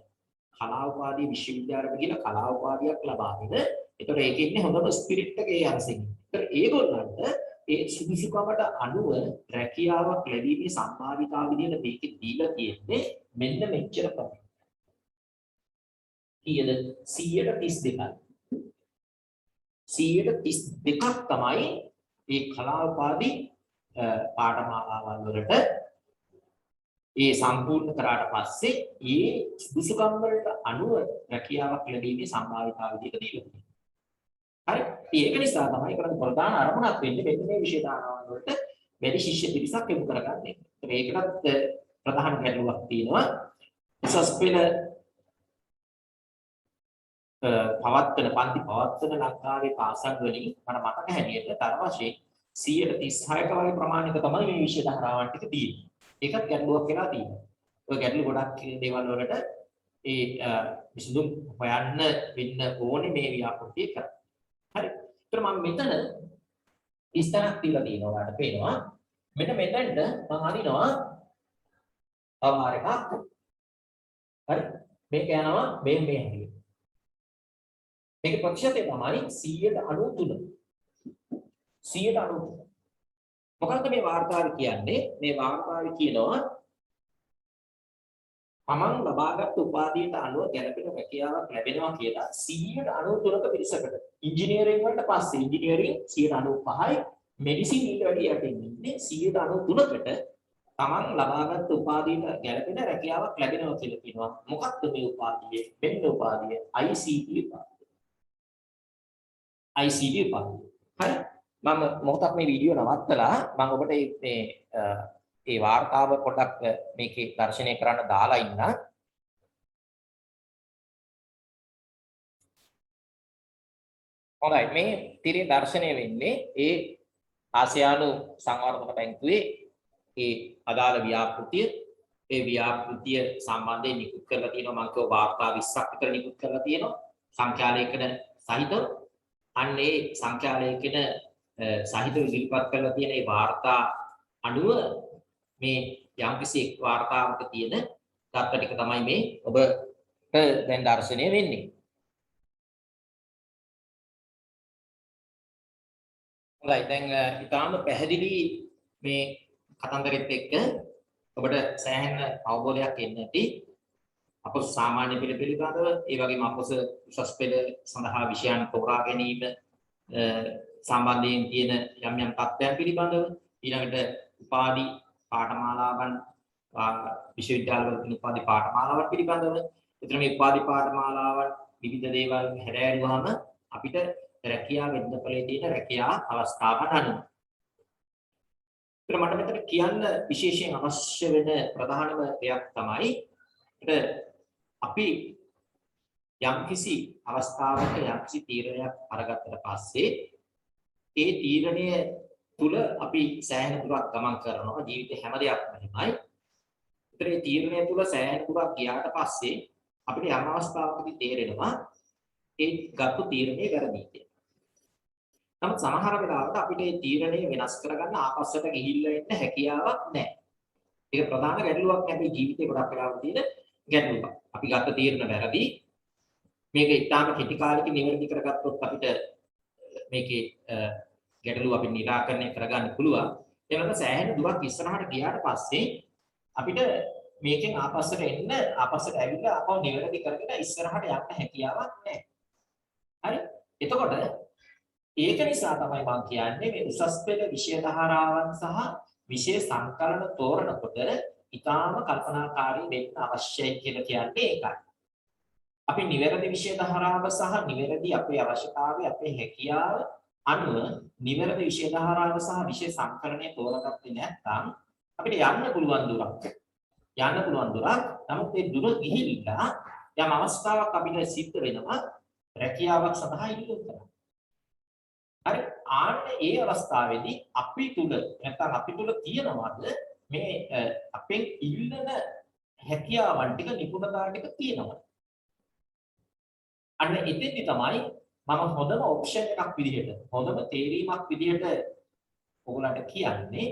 කලා උපාධිය විශ්වවිද්‍යාලයට ගිහින් කලා උපාධියක් ලබාගෙන ඒතර ඒකේ ඉන්නේ හොඳම ස්පිරිට් එක ඒ අරසින්. ඒතර ඒගොල්ලන්ට ඒ සුදුසුකමට අනුව රැකියාවක් ලැබීමේ සම්භාවිතාව විදිහට මේකේ දීලා තියෙන්නේ මෙන්න මෙච්චර ප්‍රමාණයක්. කීයද? 132යි. 132ක් තමයි මේ කලා උපාධි පාඨමාලාවල් වලට ඒ සම්පූර්ණ කරාට පස්සේ ඒ සුදුසුකම් වලට අනුව රැකියාවක් ලැබීමේ සම්භාවිතාව විදිහට දීලා තියෙනවා. හරි. ඒක නිසා තමයි කරන්නේ ප්‍රධාන අරමුණක් වෙන්නේ මෙන්න මේ විෂය ධාරාවන් වලට වැඩි ශිෂ්‍ය පිරිසක් යොමු කරගන්න එක. ඒකටත් ප්‍රධාන ගැටලුවක් තියෙනවා. උසස් පෙළ පන්ති පවත්වන ලංකාවේ පාසල් වලින් මට මතක හැටියට තර වශයෙන් 136ක වගේ ප්‍රමාණයක තමයි මේ විෂය ධාරාවන් ටික තියෙන්නේ. ඒකත් ගැටලුවක් වෙලා තියෙනවා. ඔය ගැටලු ගොඩක් දේවල් වලට ඒ විසඳුම් හොයන්න වෙන්න ඕනේ මේ ව්‍යාපෘතිය කරා. හරි. ඒතර මම මෙතන ඉස්තරක් තියලා තියෙනවා ඔයාලට පේනවා. මෙන්න මෙතනට මම අරිනවා අමාර එකක්. හරි. මේක යනවා මේ හැටියට. මේකේ ප්‍රතිශතය තමයි 193. 193. මොකක්ද මේ වාර්තාවේ කියන්නේ? මේ වාර්තාවේ කියනවා තමන් ලබාගත් උපාධියට අනුව ගැළපෙන රැකියාවක් ලැබෙනවා කියලා 193ක පිරිසකට. ඉංජිනේරින් වලට පස්සේ ඉංජිනේරින් 95යි, මෙඩිසින් ඊට වැඩි යටින් ඉන්නේ 193කට තමන් ලබාගත් උපාධියට ගැළපෙන රැකියාවක් ලැබෙනවා කියලා කියනවා. මොකක්ද මේ උපාධිය? මෙන්න උපාධිය ICT උපාධිය. ICT උපාධිය. හරි. මම මොකටද මේ වීඩියෝ නවත්තලා මම ඔබට මේ වාර්තාව පොඩ්ඩක් මේකේ දර්ශනය කරන්න දාලා ඉන්න. හොඳයි මේ තිරේ දර්ශනය වෙන්නේ ඒ ආසියානු සංවර්ධන බැංකුවේ ඒ අදාළ ව්‍යාපෘතිය සම්බන්ධයෙන් නිකුත් කරලා තියෙනවා. මම කියව වාර්තා 20ක් විතර නිකුත් කරලා තියෙනවා සංඛ්‍යාලේඛන සහිතව. අන්න ඒ සංඛ්‍යාලේඛන සහිතව ඉදිරිපත් කරලා තියෙන මේ වාර්තා අනුව මේ යම්කිසි එක් වාර්තාවක තියෙන தත්ත්ව ටික තමයි මේ ඔබට දැන් දැర్శණය වෙන්නේ. හොඳයි දැන් ඊටාම පැහැදිලි මේ කතන්දරෙත් එක්ක ඔබට සෑහෙන අවබෝධයක් එන්න ඇති. අපොස් සාමාන්‍ය පෙළ පිළිබඳව ඒ වගේම අපොස් උසස් පෙළ සඳහා විෂයන් තෝරා ගැනීම සම්බන්ධයෙන් තියෙන යම් තත්ත්වයන් පිළිබඳව ඊළඟට උපාධි පාඨමාලාවන් විශ්වවිද්‍යාලවල තියෙන උපාධි පාඨමාලාවන් පිළිබඳව එතන මේ උපාධි පාඨමාලාවන් විවිධ දේවල් හැරෑරුවාම අපිට රැකියාව වෙන්නපලේ තියෙන රැකියා අවස්ථාවන් අනුව. ඒත් මට මෙතන කියන්න විශේෂයෙන් අවශ්‍ය වෙන ප්‍රධානම දෙයක් තමයි අපි යම්කිසි අවස්ථාවක යම්කිසි තීරණයක් අරගත්තට පස්සේ ඒ තීරණය තුල අපි සෑහෙන දුරක් ගමන් කරනවා ජීවිතේ හැම දෙයක්ම එහෙමයි. ඒතර මේ තීරණය තුල සෑහෙන දුරක් ගියාට පස්සේ අපිට යම් අවස්ථාවකදී තේරෙනවා ඒ ගත්තු තීරණය වැරදි කියලා. නමුත් සමහර වෙලාවට අපිට මේ තීරණය වෙනස් කරගන්න ආපස්සට ගිහිල්ලා ඉන්න හැකියාවක් නැහැ. ඒක ප්‍රධාන ගැටලුවක් නෙවෙයි ජීවිතේ ගොඩක් වෙලාවට තියෙන ගැටලුවක්. අපි ගත්ත තීරණ වැරදි. මේක ඉතාම කෙටි කාලෙකින් නිවැරදි කරගත්තොත් අපිට මේකේ ගැටලුව අපි निराකරණය කරගන්න පුළුවන්. ඒ වගේම සෑහෙන දුරක් ඉස්සරහට ගියාට පස්සේ අපිට මේකෙන් ආපස්සට එන්න ආපස්සට ඇවිල්ලා අපව නිවැරදි කරගෙන ඉස්සරහට යන්න හැකියාවක් නැහැ. හරි? එතකොට ඒක නිසා තමයි මම කියන්නේ මේ උසස් පෙළ විෂය ධාරාවන් සහ විෂය සංකලන තෝරනකොට ඊටාම කල්පනාකාරී වෙන්න අවශ්‍යයි කියලා කියන්නේ ඒකයි. අපි නිවැරදි විෂය ධාරාව සහ නිවැරදි අපේ අවශ්‍යතාවය අපේ හැකියාව අනුව නිවැරදි විෂය ධාරාව සහ විෂය සංකලනය තෝරගත්තේ නැත්නම් අපිට යන්න පුළුවන් දුරක්. නමුත් ඒ දුර ගිහිල්ලා යම් අවස්ථාවක් අපිට සිද්ධ වෙනවා රැකියාවක් සඳහා ඉල්ලුම් කරන්න. හරි ආන්න ඒ අවස්ථාවේදී අපි තුල තියෙනවද මේ අපෙන් ඉල්ලන හැකියාවන් ටික නිපුණතා ටික තියෙනවද? අන්න එතෙන්දි තමයි මම හොඳම ඔප්ෂන් එකක් විදිහට හොඳම තේරීමක් විදිහට ඔයගලන්ට කියන්නේ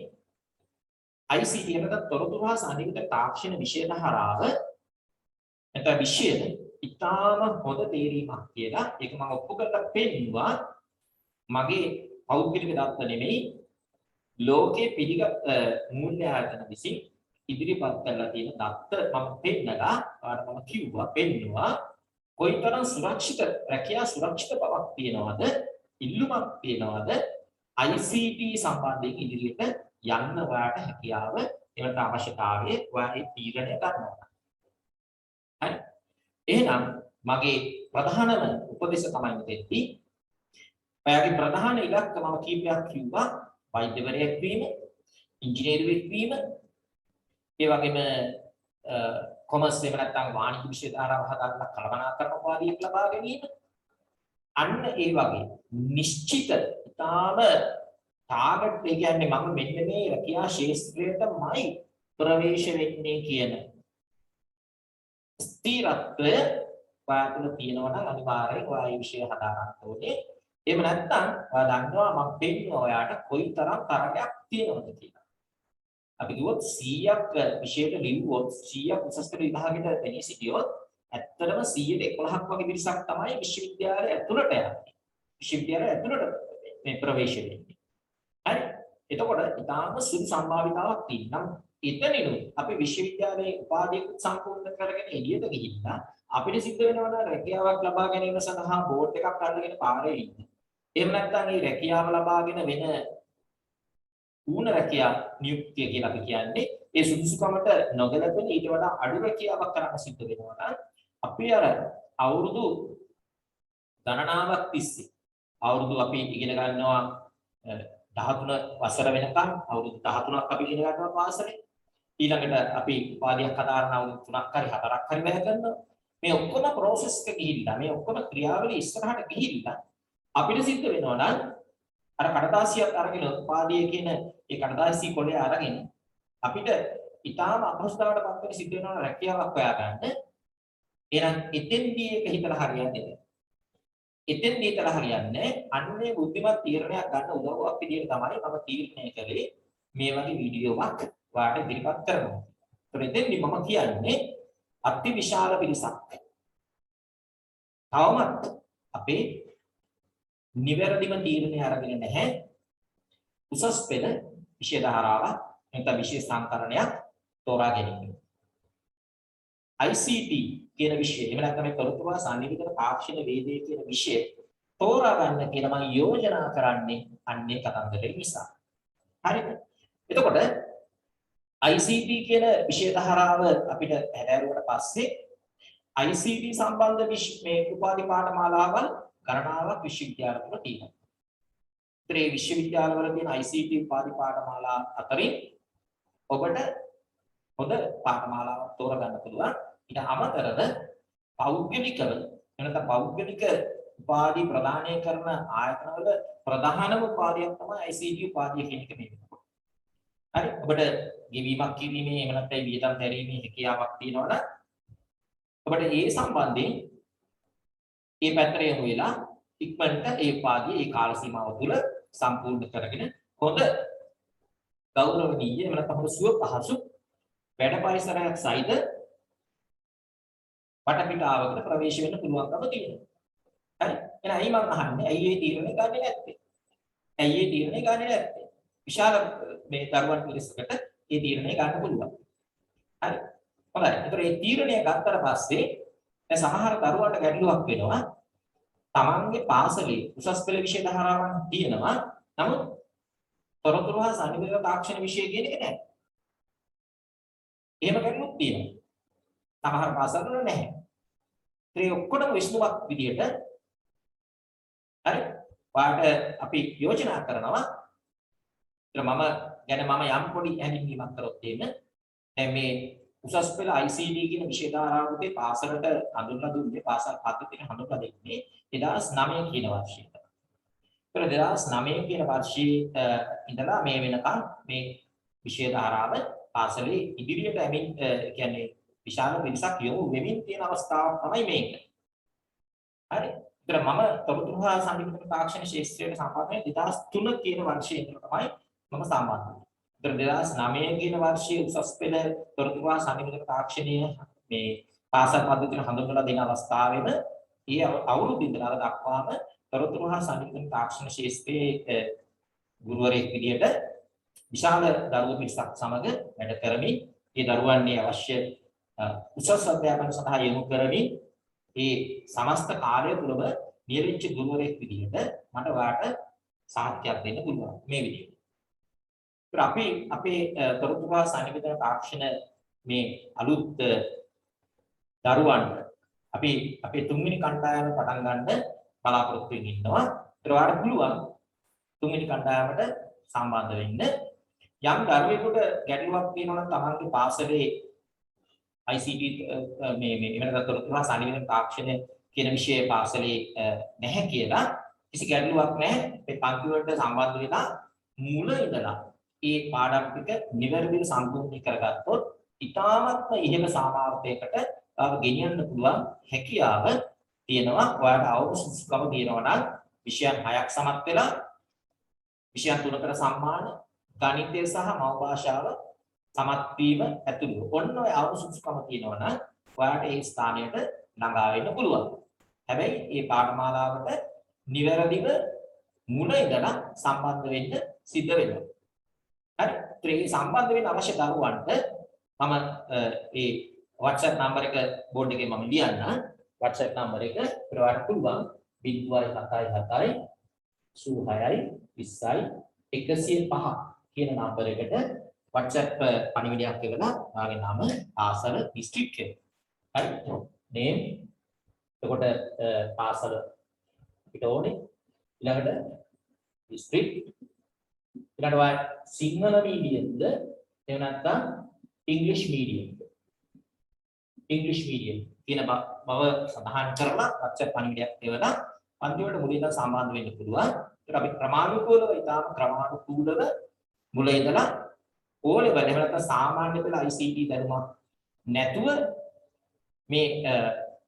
ICT එකට තොරතුරු හා සාධිත තාක්ෂණ විෂය ධාරාව නැත්නම් විෂය ඉතාම හොඳ තේරීමක් කියලා ඒක මම ඔප්පු කරලා පෙන්නුවා. මගේ පෞද්ගලික දත්ත නෙමෙයි ලෝකයේ පිළිගත් මූල්‍ය ආයතන විසින් ඉදිරිපත් කරලා තියෙන දත්ත මම පෙන්නලා පෙන්නුවා කොයිතරම් සුරක්ෂිත රැකියා සුරක්ෂිත බවක් තියනවද ඉල්ලුමක් තියනවද ICT සම්බන්ධයෙන් ඉදිරියට යන්න ඔයාලට හැකියාව ඒකට අවශ්‍යතාවයේ ඔයාගේ තීරණය ගන්නවා. හරි එහෙනම් මගේ ප්‍රධානම උපදේශ තමයි මෙතෙන්දී ඔයාගේ ප්‍රධාන ඉලක්ක මම කීපයක් කිව්වා වෛද්‍යවරයෙක් වීම, ඉංජිනේරුවෙක් වීම, ඒ වගේම කොමර්ස් එහෙම නැත්නම් වාණිජ විෂය ධාරාව හදාගන්න කල්පනාකරන උපාධියක් ලබා ගැනීම. අන්න ඒ වගේ නිශ්චිත තාම ටාගට් එක කියන්නේ මම මෙන්න මේ රැකියා ශාස්ත්‍රයටමයි ප්‍රවේශ වෙන්නේ කියන ස්ථිරත්වය වාතුල තියෙනවා නම් අනිවාර්යෙන් වායු විෂය හදාගන්න ඕනේ. එහෙම නැත්නම් ඔයා දන්නවා මම පෙන්නනවා ඔයාට කොයිතරම් තරගයක් තියෙනවද කියලා. අපි කිව්වොත් 100ක් විෂයට ලිව්වොත් 100ක් උසස් පෙළ විභාගෙට දෙන්නේ සිටියොත් ඇත්තටම 111ක් වගේ පිරිසක් තමයි විශ්වවිද්‍යාලය ඇතුළට යන්නේ. විශ්වවිද්‍යාලය ඇතුළට මේ ප්‍රවේශ වෙන්නේ. හරි. එතකොට ඊටාම සුළු සම්භාවිතාවක් තියෙනවා. එතනිනුත් අපි විශ්වවිද්‍යාලයේ උපාධිය සම්පූර්ණ කරගෙන එළියට ගිහිල්ලා අපිට සිද්ධ වෙනවා රැකියාවක් ලබා ගැනීම සඳහා බෝඩ් එකක් අරගෙන පාරේ ඉන්න. එහෙම නැත්නම් මේ රැකියාව ලබාගෙන වෙන ඌන රැකියා නියුක්තිය කියලා අපි කියන්නේ ඒ සුදුසුකමට නොගැලපෙන ඊට වඩා අඩු රැකියාවක් කරන්න සිද්ධ වෙනවා නම් අපි අර අවුරුදු ගණනාවක් තිස්සේ අවුරුදු අපි ඉගෙන ගන්නවා 13 වසර වෙනකම් අවුරුදු 13ක් අපි ඉගෙන ගන්නවා පාසලේ ඊළඟට අපි උපාධියක් හදාරන අවුරුදු 3ක් හරි 4ක් හරි වැය කරනවා මේ ඔක්කොම process එක ගිහිල්ලා මේ ඔක්කොම ක්‍රියාවලිය ඉස්සරහට ගිහිල්ලා අපිට සිද්ධ වෙනවා නම් අර කඩදාසියක් අරගෙන උපාධිය කියන ඒ කඩදාසි කොලේ අරගෙන අපිට ඊටාම අපහසුතාවට පත් වෙන සිද්ධ වෙනවා රැකියාවක් හොයාගන්න. එහෙනම් එතෙන්දී එක හිතලා හරියන්නේ නැහැ. එතෙන්දී හිතලා හරියන්නේ අන්නේ බුද්ධිමත් තීරණයක් ගන්න උදව්වක් විදියට තමයි මම තීරණය කළේ මේ වගේ වීඩියෝවක් වාට ඉදිරිපත් කරනවා. ඒත් එතෙන්දී මම කියන්නේ අති විශාල පිරිසක්. තවමත් අපේ නිවැරදිම තීරණය අරගෙන නැහැ. උසස් පෙළ විෂය ධාරාවක් නැත්නම් විෂය සංකරණයක් තෝරා ගැනීම. ICT කියන විෂය එහෙම නැත්නම් මේ තොරතුරු සම්නිවිතන තාක්ෂණ වේදේ කියන විෂය තෝරා ගන්න කියලා මම යෝජනා කරන්නේ අන්නේ කතන්දරේ නිසා. හරිද? එතකොට ICT කියන විෂය ධාරාව අපිට හැදෑරුවට පස්සේ ICT සම්බන්ධ මේ උපාධි පාඨමාලාවල් ගණනාවක් විශ්වවිද්‍යාලවල තියෙනවා. ඒ විශ්වවිද්‍යාලවල තියෙන ICT උපාධි පාඨමාලා අතරින් ඔබට හොඳ පාඨමාලාවක් තෝරගන්න පුළුවන්. ඊට අමතරව පෞද්ගලිකව එනත පෞද්ගලික උපාධි ප්‍රදානය කරන ආයතනවල ප්‍රධානම උපාධියක් තමයි ICT උපාධිය කියන එක මේ වෙනකොට. හරි ඔබට ගෙවීමක් කිරීමේ එහෙම නැත්නම් වියදම් දැරීමේ හැකියාවක් තියෙනවා නම් ඔබට ඒ සම්බන්ධයෙන් ඒ පැත්තට යොමු වෙලා ඉක්මනට ඒ උපාධිය ඒ කාල සීමාව තුළ සම්පූර්ණ කරගෙන හොඳ ගෞරවනීය එහෙම නැත්නම් හොඳ සුව පහසු වැඩ පරිසරයක් සහිත වටපිටාවකට ප්‍රවේශ වෙන්න පුළුවන්කම තියෙනවා. හරි. එහෙනම් අයි මම අහන්නේ ඇයි මේ තීරණය ගන්නේ නැත්තේ? ඇයි මේ තීරණය ගන්නේ නැත්තේ? විශාල මේ දරුවන් පිරිසකට මේ තීරණය ගන්න පුළුවන්. හරි. හොඳයි. ඒතර මේ තීරණය ගත්තට පස්සේ දැන් සමහර දරුවන්ට ගැටලුවක් වෙනවා. තමන්ගේ පාසලේ උසස් පෙළ විෂය ධාරාවන් තියෙනවා. නමුත් තොරතුරු හා සම්නිවේදන තාක්ෂණ විෂය කියන එක නැහැ. එහෙම ගැටලුවක් තියෙනවා. සමහර පාසල්වල නැහැ. ඒ ඔක්කොම විශ්නුවක් විදියට හරි. ඔයාලට අපි යෝජනා කරනවා. මම යම් පොඩි හැඳින්වීමක් කරොත් දැන් මේ උසස් පෙළ ICT කියන විෂය ධාරාවකදී පාසලට හඳුන්වා දුන්නේ පාසල් පද්ධතියට හඳුන්වා දෙන්නේ 2009 කියන වර්ෂයට. ඒතර 2009 කියන වර්ෂයේ ඉඳලා මේ වෙනකන් මේ විෂය ධාරාව පාසලේ ඉදිරියට ඇමින් කියන්නේ විශාල පිරිසක් යොමු වෙමින් තියෙන අවස්ථාවක් තමයි මේක. හරි. ඒතර මම තොරතුරු හා සම්නිවේදන තාක්ෂණ ශාස්ත්‍රයට සම්බන්ධ 2003 කියන වර්ෂයේ ඉඳලා තමයි මම සම්බන්ධ වෙන්නේ. 2009 කියන වර්ෂයේ උසස් පෙළ තොරතුරු හා සම්නිවේදන තාක්ෂණය මේ පාසල් පද්ධතියට හඳුන්වලා දෙන අවස්ථාවේම ඒ අවුරුදු ඉඳලා දක්වාම තොරතුරු හා සම්නිවේදන තාක්ෂණ ශාස්ත්‍රයේ ගුරුවරයෙක් විදියට විශාල දරුවෝ පිරිසක් සමග වැඩ කරමින් ඒ දරුවන්ගේ අවශ්‍ය උසස් අධ්‍යාපන සඳහා යොමු කරමින් ඒ සමස්ත කාර්ය තුළම නියැලෙච්ච ගුරුවරයෙක් විදියට මට වාට සාහිත්‍යයක් දෙන්න පුළුවන් මේ විදියට. අපි අපේ තොරතුරු හා සම්නිවේදන තාක්ෂණ මේ අලුත් දරුවන්ට අපි අපේ තුන්වෙනි කණ්ඩායම පටන් ගන්න බලාපොරොත්තු වෙමින් ඉන්නවා. ඒතර ඔයාලට පුළුවන් තුන්වෙනි කණ්ඩායමට සම්බන්ධ වෙන්න. යම් දරුවෙකුට ගැටලුවක් තියෙනවා නම් තමන්ගේ පාසලේ ICT මේ එවනකට තොරතුරු හා සම්නිවේදන තාක්ෂණ කියන විෂය පාසලේ නැහැ කියලා කිසි ගැටලුවක් නැහැ. මේ පන්ති වලට සම්බන්ධ වෙලා මුල ඉඳලා ඒ පාඩම් ටික නිවැරදිව සම්පූර්ණ කරගත්තොත් ඉතාමත්ම ඉහළ සාමාර්ථයකට ගෙනියන්න පුළුවන් හැකියාව තියෙනවා. ඔයාලට අවුරුදු සුසුකම තියෙනවා නම් විෂයන් 6ක් සමත් වෙලා විෂයන් 3කට සම්මාන ගණිතය සහ මව් භාෂාව සමත් වීම ඇතුළු. ඔන්න ඔය අවුරුදු සුසුකම තියෙනවා නම් ඔයාලට ඒ ස්ථානයට ළඟා වෙන්න පුළුවන්. හැබැයි මේ පාඨමාලාවට නිවැරදිව මුල ඉඳලා සම්බන්ධ වෙන්න සිද්ධ වෙනවා. හරි. ඒ සම්බන්ධ වෙන්න අවශ්‍ය දරුවන්ට මම ඒ WhatsApp නම්බර එක බෝඩ් එකේ මම ලියන්න. WhatsApp නම්බර එක ප්‍රවාහ පුළුවන් 077 86 20 105 කියන නම්බර එකට WhatsApp පණිවිඩයක් එවලා මාගේ නම පාසල දිස්ත්‍රික්කය. හරි. name එතකොට පාසල පිට ඕනේ ඊළඟට district ඊළඟට ඔය සිංහල මීඩියම්ද එහෙම නැත්නම් ඉංග්‍රීසි මීඩියම්ද ඉංග්‍රීසි මීඩියම් කියන බව සඳහන් කරලා WhatsApp පණිවිඩයක් එවලා අන්තිමට මුලින්ම සම්බන්ධ වෙන්න පුළුවන්. ඒක අපි ක්‍රමානුකූලව ඉතාම ක්‍රමානුකූලව මුල ඉඳලා ඕලේ වල එහෙම නැත්නම් සාමාන්‍ය පෙළ ICT දැනුමක් නැතුව මේ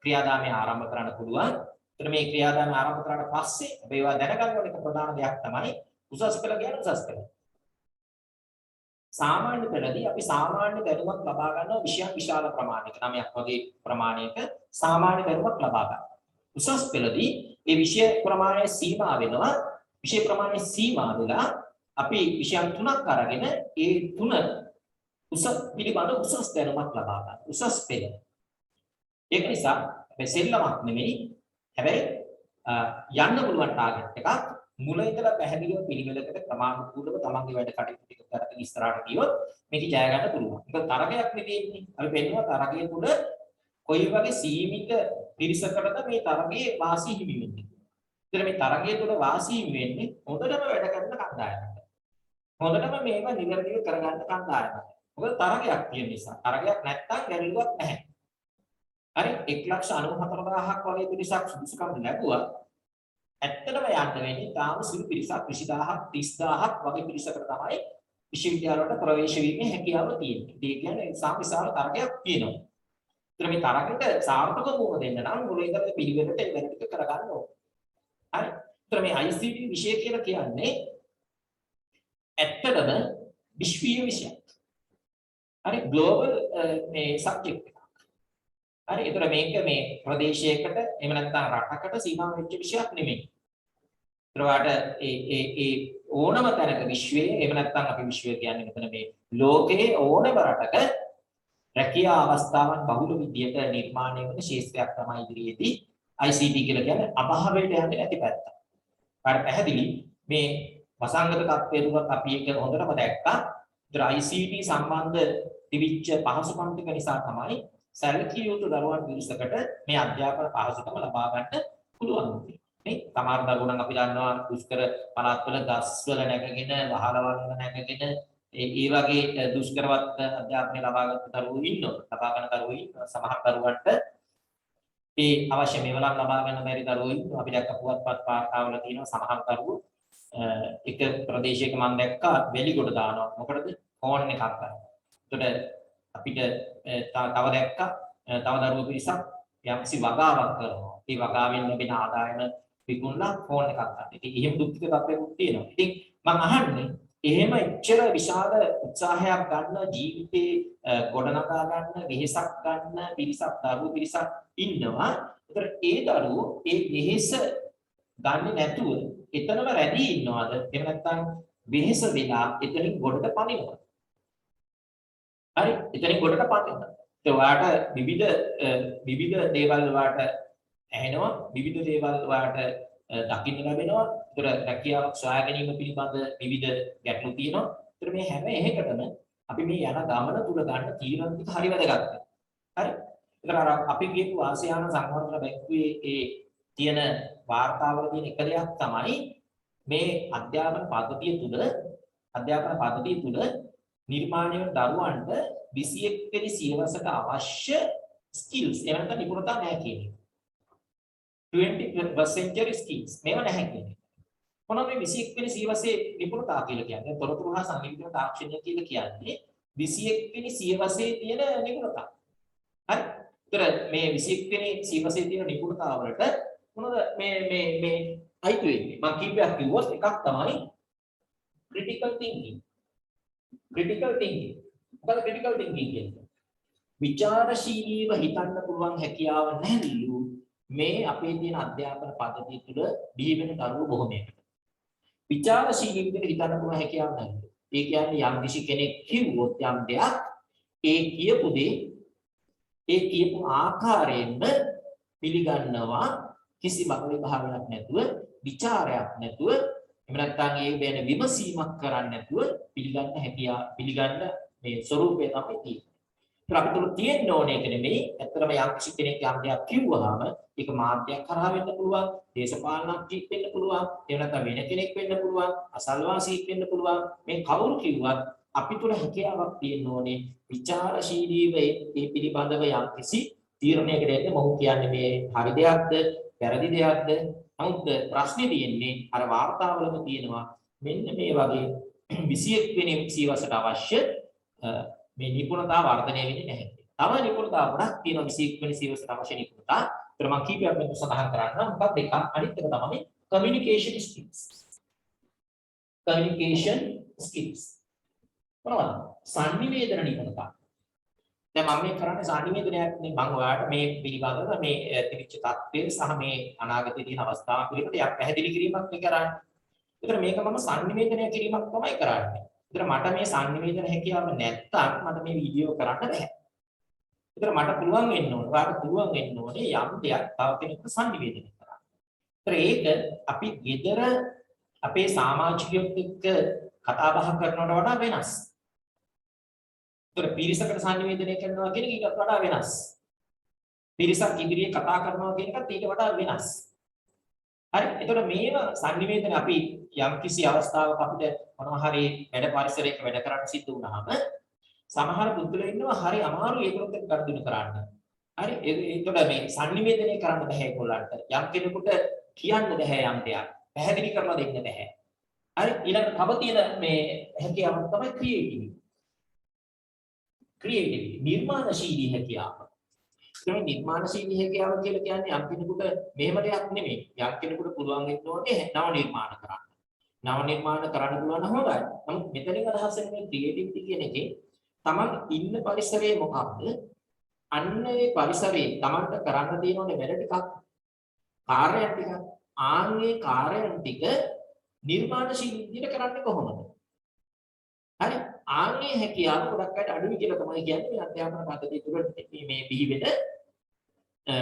ක්‍රියාදාමය ආරම්භ කරන්න පුළුවන්. ඒතර මේ ක්‍රියාදාමය ආරම්භ කරාට පස්සේ අපි ඒවා දැනගන්න ඕන එක ප්‍රධාන දෙයක් තමයි උසස් පෙළ කියන්නේ උසස් පෙළ. සාමාන්‍ය පෙළදී අපි සාමාන්‍ය දැනුමක් ලබා ගන්නවා විෂයන් විශාල ප්‍රමාණයක 9ක් වගේ ප්‍රමාණයක සාමාන්‍ය දැනුමක් ලබා ගන්න. උසස් පෙළදී මේ විෂය ප්‍රමාණය සීමා වෙනවා. විෂය ප්‍රමාණය සීමා වෙලා අපි විෂයන් 3ක් අරගෙන ඒ 3 උසස් පිළිබඳ උසස් දැනුමක් ලබා ගන්න. උසස් පෙළ. ඒක නිසා මේ සෙල්ලමක් නෙමෙයි. හැබැයි යන්න පුළුවන් ටාගට් එකක් මුල ඉඳලා පැහැදිලිව පිළිවෙලකට ක්‍රමානුකූලව තමන්ගේ වැඩ කටයුතු ටික කරගෙන ඉස්සරහට ගියොත් මේක ජය ගන්න පුළුවන්. ඒක තරගයක් නෙවෙයි. අපි පෙන්නවා තරගය තුල කොයි වගේ සීමිත පිරිසකටද මේ තරගයේ වාසි හිමි වෙන්නේ. ඒතර මේ තරගය තුල වාසි හිමි වෙන්නේ හොඳටම වැඩ කරන කණ්ඩායමකට. හොඳටම මේව නිවැරදිව කරගන්න කණ්ඩායමකට. මොකද තරගයක් තියෙන නිසා. තරගයක් නැත්තම් ගැටලුවක් නැහැ. හරි 1,94,000ක් වගේ පිරිසක් සුදුසුකම් ලැබුවා. ඇත්තටම යන්න වෙන්නේ තාම සිළු පිරිසක් 20000ක් 30000ක් වගේ පිරිසකට තමයි විශ්වවිද්‍යාලවලට ප්‍රවේශ වීමේ හැකියාව තියෙන්නේ. ඒ කියන්නේ සාමිසාර තරගයක් තියෙනවා. ඒතර මේ තරගෙට සාර්ථකව වුණ දෙන්න නම් මුලින්ම පිළිවෙලට ඒ වැඩ ටික කරගන්න ඕනේ. හරි. ඒතර මේ ICT විෂය කියලා කියන්නේ ඇත්තටම විශ්වීය විෂයක්. හරි ග්ලෝබල් මේ සබ්ජෙක්ට් එකක්. හරි ඒතර මේක මේ ප්‍රදේශයකට එහෙම නැත්නම් රටකට සීමා වෙච්ච විෂයක් නෙමෙයි. ඒතරවාට ඒ ඕනම තැනක විශ්වයේ එහෙම නැත්නම් අපි විශ්වය කියන්නේ මෙතන මේ ලෝකයේ ඕනම රටක රැකියා අවස්ථාවන් බහුල විදියට නිර්මාණය වෙන ශාස්ත්‍රයක් තමයි ඉදිරියේදී ICT කියලා කියන්නේ අභාවයට යන්නේ නැති පැත්ත. පාඩ පැහැදිලි මේ වසංගත තත්ත්වයකට අපි ඒක හොඳටම දැක්කා. ඒතර ICT සම්බන්ධ තිබිච්ච පහසුකම් ටික නිසා තමයි සැලකිය යුතු දරුවන් පිරිසකට මේ අධ්‍යාපන පහසුකම ලබා ගන්න පුළුවන්. නේ? සමහර දරුවෝ අපි දන්නවා දුෂ්කර පළාත්වල ගස්වල නැගගෙන වහලවල නැගගෙන ඒ වගේ දුෂ්කරවත් අධ්‍යාපනය ලබා ගන්න දරුවෝ ඉන්නවා. ලබා ගන්න දරුවෝ ඉන්නවා. සමහර දරුවන්ට ඒ අවශ්‍ය මේවලක් ලබා ගන්න බැරි දරුවෝ ඉන්නවා. අපි දැක්ක පුවත්පත් වාර්තාවල තියෙනවා සමහර දරුවෝ එක ප්‍රදේශයක මම දැක්කා වෙලිගොඩ දානවා. මොකටද? ෆෝන් එකක් ගන්න. එතකොට අපිට තව දැක්කා තව දරුවෝ පිරිසක් යම්කිසි වගාවක් කරනවා. ඒ වගාවෙන් ලැබෙන ආදායම විකුණලා ෆෝන් එකක් ගන්න. ඉතින් එහෙම දුක්ඛිත තත්ත්වයක් තියෙනවා. ඉතින් මම අහන්නේ එහෙම එච්චර විශාල උත්සාහයක් ගන්න ජීවිතේ ගොඩනගා ගන්න වෙහෙසක් ගන්න පිරිසක් දරුවෝ පිරිසක් ඉන්නවා. ඒතර ඒ දරුවෝ ඒ වෙහෙස ගන්නේ නැතුව එතනම රැඳී ඉන්නවද? එහෙම නැත්නම් වෙහෙස වෙලා එතනින් ගොඩට පනිනවද? හරි එතනින් ගොඩට පනිනවා. ඒ ඔයාලට විවිධ දේවල් වලට ඇහෙනවා විවිධ දේවල් වලට දකින්න ලැබෙනවා. ඒතර රැකියාවක් සොයා ගැනීම පිළිබඳ විවිධ ගැටලු තියෙනවා. ඒතර මේ හැම එකකටම අපි මේ යන ගමන තුල ගන්න තීරණ ටික හරි වැදගත්. හරි. ඒතර අර අපි කියපු ආසියානු සංවර්ධන බැංකුවේ ඒ තියෙන වාර්තාවල තියෙන එක දෙයක් තමයි මේ අධ්‍යාපන පද්ධතිය තුල නිර්මාණය වන දරුවන්ට 21 වෙනි සියවසට අවශ්‍ය ස්කිල්ස් එවනත නිපුණතා නැහැ කියන්නේ. 21st century skills මේව නැහැ කියන්නේ. මොනවද මේ 21 වෙනි සියවසේ නිපුණතා කියලා කියන්නේ? තොරතුරු හා සංනිවේදන තාක්ෂණය කියලා කියන්නේ 21 වෙනි සියවසේ තියෙන නිපුණතා. හරි. ඒතර මේ 21 වෙනි සීවසේ තියෙන නිපුණතාව වලට මොනවද මේ අයිති වෙන්නේ? මම කීපයක් කිව්වොත් එකක් තමයි critical thinking. critical thinking. මොකද critical thinking කියන්නේ? විචාරශීලීව හිතන්න පුළුවන් හැකියාව නැහැලු මේ අපේ තියෙන අධ්‍යාපන පද්ධතිය තුළ බිහි වෙන දරුවෝ බොහොමයකට. විචාරශීලී විදිහට හිතන්න පුළුවන් හැකියාව නැහැ. ඒ කියන්නේ යම් කිසි කෙනෙක් කිව්වොත් යම් දෙයක් ඒ කියපු දේ ඒ කියපු ආකාරයෙන්ම පිළිගන්නවා කිසි බකලි භාවයක් නැතුව විචාරයක් නැතුව එහෙම නැත්නම් ඒ වෙන විමසීමක් කරන්නේ නැතුව පිළිගන්න හැකියාව පිළිගන්න මේ ස්වરૂපය තමයි තියෙන්නේ. ඒක අපිට තියෙන්න ඕනේ ඒක නෙමෙයි. ඇත්තටම යම් කිසි කෙනෙක් යම් දෙයක් කිව්වහම ඒක මාධ්‍යයක් කරා වෙන්න පුළුවන්, දේශපාලනඥයෙක් වෙන්න පුළුවන්, එහෙම නැත්නම් වෙන කෙනෙක් වෙන්න පුළුවන්, අසල්වාසියෙක් වෙන්න පුළුවන්. මේ කවුරු කිව්වත් අපි තුල හැකියාවක් තියෙන්න ඕනේ. විචාරශීලීව ඒ පිළිබඳව යම් කිසි තීරණයකට එන්න මොහු කියන්නේ මේ හරි දෙයක්ද, වැරදි දෙයක්ද? නමුත් ප්‍රශ්නේ තියෙන්නේ අර වාර්තාවලම තියෙනවා මෙන්න මේ වගේ 21 වෙනි සීවසට අවශ්‍ය මේ නිපුණතාව වර්ධනය වෙන්නේ නැහැ. තව නිපුණතාව ගොඩක් තියෙනවා 21 වෙනි සීවසට අවශ්‍ය නිපුණතා. ඒතර මම කීපයක් මෙතන සඳහන් කරන්න. මොකක්ද එක? අනිත් එක තමයි communication skills. communication skills. මොනවද? සංනිවේදන නිපුණතාව. දැන් මම මේ කරන්නේ සංනිවේදනයක් නේ. මම ඔයාලට මේ පිළිබඳව මේ තිබිච්ච தත්ත්වය සහ මේ අනාගතයේ තියෙන අවස්ථාව පිළිබඳව යක් පැහැදිලි කිරීමක් මේ කරන්නේ. ඒතර මේක මම සංනිවේදනය කිරීමක් තමයි කරන්නේ. ඒතර මට මේ සංනිවේදන හැකියාව නැත්තම් මට මේ වීඩියෝ කරන්න බෑ. ඒතර මට පුළුවන් වෙන්න ඕනේ. ඔයාලට පුළුවන් වෙන්න ඕනේ යම් දෙයක් තව කෙනෙකුට සංනිවේදනය කරන්න. ඒතර ඒක අපි ගෙදර අපේ සමාජිකයොත් එක්ක කතා බහ කරනවට වඩා වෙනස්. ඒතර පිරිසකට සංනිවේදනය කරනවා කියන එකකට වඩා වෙනස්. පිරිසක් ඉදිරියේ කතා කරනවා කියන එකත් ඊට වඩා වෙනස්. හරි. එතකොට මේව සංනිවේදන අපි යම් කිසි අවස්ථාවක අපිට මොනවා හරි වැඩ පරිසරයක වැඩ කරන්න සිද්ධ වුණාම සමහර පුද්ගලයෝ ඉන්නවා හරි අමාරු ඒකලොත් එක්ක ගනුදෙනු කරන්න. හරි. එතකොට මේ සංනිවේදනය කරන්න බෑ ඒගොල්ලන්ට. යම් කෙනෙකුට කියන්න බෑ යම් දෙයක්. පැහැදිලි කරලා දෙන්න බෑ. හරි. ඊළඟ තව තියෙන මේ හැකියාවක් තමයි ක්‍රියේටිවිටි. නිර්මාණශීලී හැකියාව. ඒ නිර්මාණශීලී හැකියාව කියලා කියන්නේ යම් කෙනෙකුට මෙහෙම දෙයක් නෙමෙයි. යම් කෙනෙකුට පුළුවන් වෙන්න ඕනේ නව නිර්මාණ කරන්න. නව නිර්මාණ කරන්න පුළුවන් නම් හොඳයි. නමුත් මෙතනින් අදහස් වෙන්නේ ක්‍රියේටිවිටි කියන එකේ තමන් ඉන්න පරිසරයේ මොකක්ද? අන්න ඒ පරිසරයේ තමන්ට කරන්න තියෙන ඕනේ වැඩ ටිකක්, කාර්යයන් ටිකක්. ආන්ගේ කාර්යයන් ටික නිර්මාණශීලී විදිහට කරන්නේ කොහොමද? හරි. ආන්ගේ හැකියාව ගොඩක් අයට අඩුයි කියලා තමයි කියන්නේ මේ අධ්‍යාපන පද්ධතිය තුළ මේ බිහි වෙන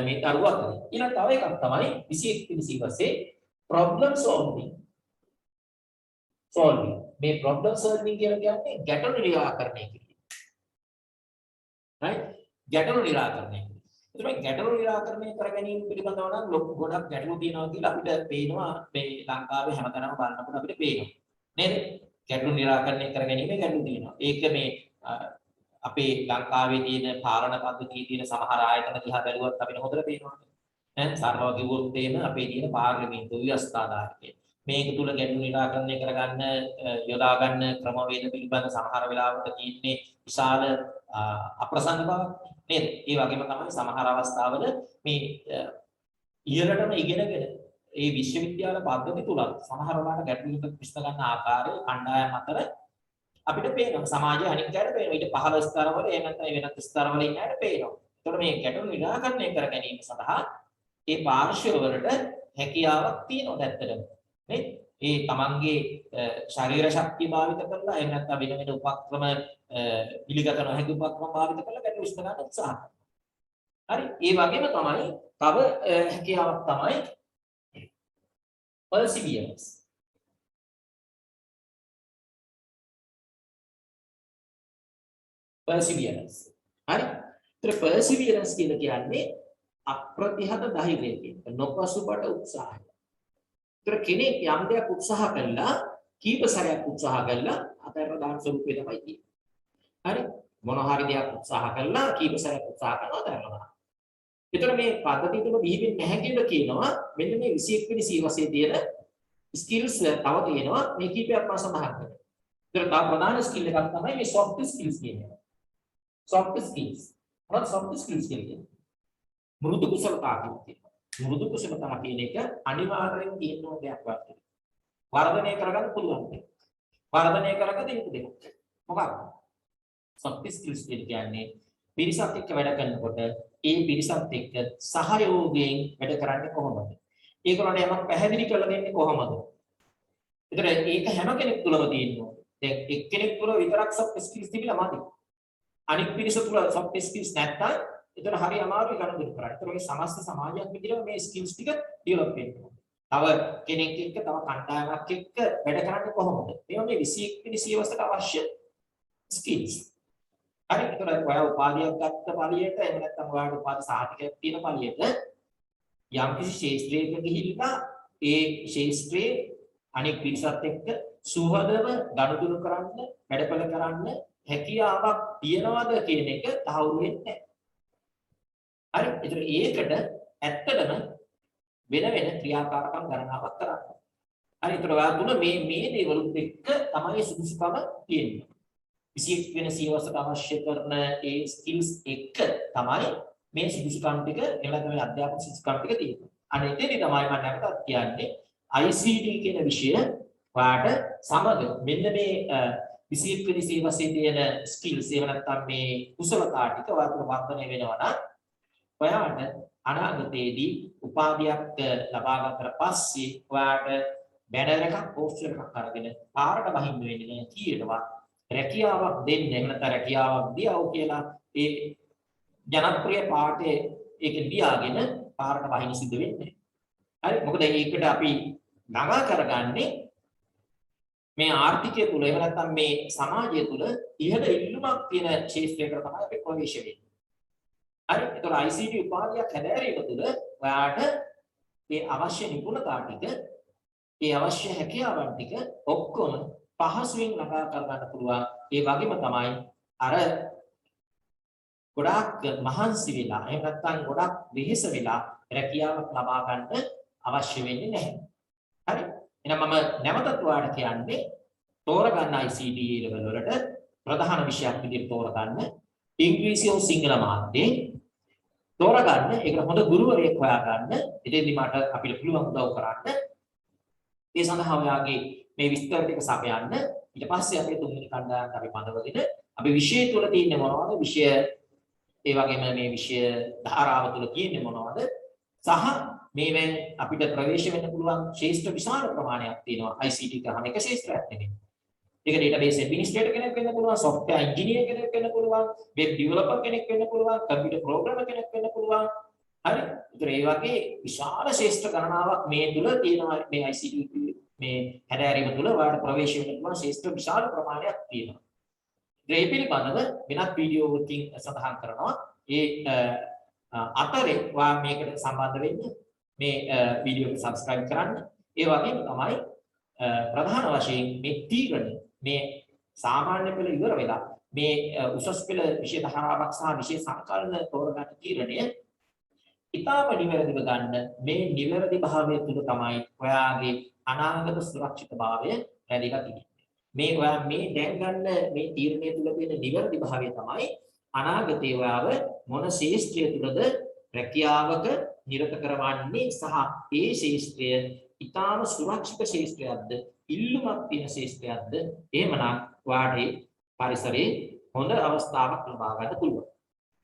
මේ දරුවා අතර. ඊළඟ තව එකක් තමයි 21 වෙනි සීවසේ problem solving. මේ problem solving කියලා කියන්නේ ගැටලු නිරාකරණය කිරීම. right? ගැටලු නිරාකරණය. ඒත් ගැටලු නිරාකරණය කර ගැනීම පිළිබඳව නම් ලොකු ගොඩක් ගැටලු තියෙනවා කියලා අපිට පේනවා මේ ලංකාවේ හැමතැනම බලනකොට අපිට පේනවා. නේද? ගැටලු නිරාකරණය කර ගැනීම ගැටලු තියෙනවා. ඒක මේ අපේ ලංකාවේ තියෙන පාලන පද්ධතියේ තියෙන සමහර ආයතන දිහා බැලුවත් අපිට හොඳට පේනවා. ඈ සාරව කිව්වොත් එහෙම අපේ තියෙන පාර්ලිමේන්තු ව්‍යවස්ථාදායකය. මේක තුල ගැටලු නිරාකරණය කරගන්න යොදා ගන්න ක්‍රමවේද පිළිබඳ සමහර වෙලාවට තියෙන්නේ විශාල අප්‍රසන්න බවක් නේද? ඒ වගේම තමයි සමහර අවස්ථාවල මේ ඉහළටම ඉගෙනගෙන ඒ විශ්වවිද්‍යාල පද්ධති තුල සමහර වෙලාවට ගැටලු විසඳ ගන්න ආකාරය කණ්ඩායම් අතර අපිට පේනවා. සමාජයේ අනික් අයට පේනවා. ඊට පහළ ස්තරවල එහෙම නැත්නම් වෙනත් ස්තරවල ඉන්න අයට පේනවා. ඒතකොට මේ ගැටලු නිරාකරණය කර ගැනීම සඳහා ඒ පාර්ශ්වවලට හැකියාවක් තියෙනවා ඇත්තටම. නේද? ඒ තමන්ගේ ශරීර ශක්තිය භාවිත කරලා එහෙම නැත්නම් වෙන වෙන උපක්‍රම පිළිගත නොහැකි උපක්‍රම භාවිත කරලා ගැටලු විසඳ ගන්න උත්සාහ කරනවා. හරි. ඒ වගේම තමයි තව හැකියාවක් තමයි perseverance. හරි. ඒතර perseverance කියලා කියන්නේ අප්‍රතිහත ධෛර්යය කියන නොපසුබට උත්සාහය. ඒතර කෙනෙක් යම් දෙයක් උත්සාහ කළා කීප සැරයක් උත්සාහ කළා අතර දාන ස්වරූපේ තමයි තියෙන්නේ. හරි. මොන හරි දෙයක් උත්සාහ කළා කීප සැරයක් උත්සාහ කරනවා දැරනවා. ඒතර මේ පද්ධතිය තුළ බිහි වෙන්නේ නැහැ කියලා කියනවා. මෙන්න මේ 21 වෙනි සීවසේ තියෙන ස්කිල්ස් තව තියෙනවා. මේ කීපයක් මම සඳහන් කරනවා. ඒතර තව ප්‍රධාන ස්කිල් එකක් තමයි මේ soft skills කියන්නේ. soft skills. මොනවද soft skills කියන්නේ? මෘදු කුසලතා කියනවා. මෘදු කුසලතා කියන එක අනිවාර්යෙන් තියෙන දෙයක් වත්. වර්ධනය කරගන්න පුළුවන් දෙයක්. වර්ධනය කරගන්න දෙයක් දෙයක්. මොකක්ද? soft skills කියන්නේ පිරිසක් එක්ක වැඩ කරනකොට ඒ පිරිසත් එක්ක සහයෝගයෙන් වැඩ කරන්නේ කොහොමද? ඒකට යමක් පැහැදිලි කරලා දෙන්නේ කොහොමද? ඒතර ඒක හැම කෙනෙක් තුළම තියෙනවා. දැන් එක්කෙනෙක් තුළ විතරක් soft skills තිබිලා මදි. අනිත් පිරිස තුළ soft skills නැත්නම් ඒතර හරි අමාරුයි ගනුදෙනු කරන්න. ඒතර මේ සමස්ත සමාජයක් විදිහට මේ skills ටික develop වෙනවා. තව කෙනෙක් එක්ක තව කණ්ඩායමක් එක්ක වැඩ කරන්නේ කොහොමද? මේවා මේ 21 වෙනි සියවසට අවශ්‍ය skills. හරි ඒතර ඔයා උපාධියක් ගත්ත පළියට එහෙම නැත්නම් ඔයාට උපාධි සාහිතිකයක් තියෙන පළියට යම් කිසි ශාස්ත්‍රයක ගිහිල්ලා ඒ ශාස්ත්‍රයේ අනෙක් පිරිසත් එක්ක සුහදව ගනුදෙනු කරන්න වැඩපළ කරන්න හැකියාවක් තියනවද කියන එක තහවුරු වෙන්නේ නැහැ. හරි ඒතර ඒකට ඇත්තටම වෙන ක්‍රියාකාරකම් ගණනාවක් කරන්න. හරි ඒතර ඔයා තුන මේ දේවලුත් එක්ක තමයි සුදුසුකම තියෙන්නේ. 21 වෙනි සියවසට අවශ්‍ය කරන ඒ ස්කිල්ස් එක තමයි මේ සුදුසුකම් ටික එළක මේ අධ්‍යාපන සුදුසුකම් ටික තියෙනවා. අනේ එතෙන්දී තමයි මම නැවතත් කියන්නේ ICT කියන විෂය වාට සමග මෙන්න මේ 21 වෙනි සියවසේ තියෙන ස්කිල්ස් එහෙම නැත්නම් මේ කුසලතා ටික වාතන වර්ධනය වෙනවා නම් ඔයාට අනාගතයේදී උපාධියක් ලබා ගන්නට පස්සේ ඔයාට බැනර් එකක් පෝස්ටර් එකක් අරගෙන පාරට බහින්න වෙන්නේ නැහැ කීයටවත් රැකියාවක් දෙන්න එහෙම නැත්නම් රැකියාවක් දියව කියලා ඒ ජනප්‍රිය පාඩේ ඒක දියාගෙන පාරට බහින්න සිද්ධ වෙන්නේ. හරි මොකද ඒකට අපි ළඟා කරගන්නේ මේ ආර්ථිකය තුල එහෙම නැත්නම් මේ සමාජය තුල ඉහළ ඉල්ලුමක් තියෙන ක්ෂේත්‍රයකට තමයි අපි ප්‍රවේශ වෙන්නේ. හරි ඒතර ICT උපාධියක් හැදෑරීම තුළ ඔයාට මේ අවශ්‍ය නිපුණතා ටික, මේ අවශ්‍ය හැකියාවන් ටික ඔක්කොම පහසුවෙන් ළඟා කර ගන්න පුළුවන්. ඒ වගේම තමයි අර ගොඩාක් මහන්සි වෙලා එහෙම නැත්නම් ගොඩාක් වෙහෙස වෙලා රැකියාවක් ලබා ගන්න අවශ්‍ය වෙන්නේ නැහැ. හරි එහෙනම් මම නැවතත් ඔයාලට කියන්නේ තෝරගන්න ICT level වලට ප්‍රධාන විෂයක් විදිහට තෝරගන්න ඉංග්‍රීසි හෝ සිංහල මාධ්‍යයෙන් තෝරගන්න. ඒකට හොඳ ගුරුවරයෙක් හොයාගන්න. එතෙන්දී මට අපිට පුළුවන් උදව් කරන්න. ඒ සඳහා ඔයාගේ මේ විස්තර ටික සපයන්න. ඊට පස්සේ අපේ තුන්වෙනි කණ්ඩායමට අපි බඳවගෙන අපි විෂය තුල තියෙන්නේ මොනවද? විෂය ඒ වගේම මේ විෂය ධාරාව තුල තියෙන්නේ මොනවද? සහ මේවෙන් අපිට ප්‍රවේශ වෙන්න පුළුවන් ශාස්ත්‍ර විශාල ප්‍රමාණයක් තියෙනවා. ICT කරන එක ශාස්ත්‍රයක් නෙමෙයි. ඒක database administrator කෙනෙක් වෙන්න පුළුවන්, software engineer කෙනෙක් වෙන්න පුළුවන්, web developer කෙනෙක් වෙන්න පුළුවන්, computer programmer කෙනෙක් වෙන්න පුළුවන්. හරි. ඒතර ඒ වගේ විශාල ශාස්ත්‍ර ගණනාවක් මේ තුල තියෙනවා. මේ ICT මේ හැදෑරීම තුල ඔයාලට ප්‍රවේශ වෙන්න පුළුවන් ශාස්ත්‍ර විශාල ප්‍රමාණයක් තියෙනවා. ඒ පිළිබඳව වෙනත් වීඩියෝ වලින් සඳහන් කරනවා. ඒ අතරේ ඔයා මේකට සම්බන්ධ වෙන්න මේ වීඩියෝ එක subscribe කරන්න. ඒ වගේම තමයි ප්‍රධාන වශයෙන් මේ තීරණ මේ සාමාන්‍ය පෙළ ඉවර වෙලා මේ උසස් පෙළ විෂය ධාරාවක් සහ විෂය සංකලන තෝරගන්න තීරණය ඉතාම නිවැරදිව ගන්න. මේ නිවැරදි භාවය තුළ තමයි ඔයාගේ අනාගත සුරක්ෂිතභාවය රැඳිලා තියෙන්නේ. මේ ඔයා මේ දැන් ගන්න මේ තීරණය තුළ තියෙන නිවැරදි භාවය තමයි අනාගතයේ ඔයාව මොන ශාස්ත්‍රය තුළද රැකියාවක නිරත කරවන්නේ සහ ඒ ශාස්ත්‍රය ඉතාම සුරක්ෂිත ශාස්ත්‍රයක්ද ඉල්ලුමක් තියෙන ශාස්ත්‍රයක්ද එහෙමනම් වාඩි පරිසරයේ හොඳ අවස්ථාවක් ලබා ගන්න පුළුවන්.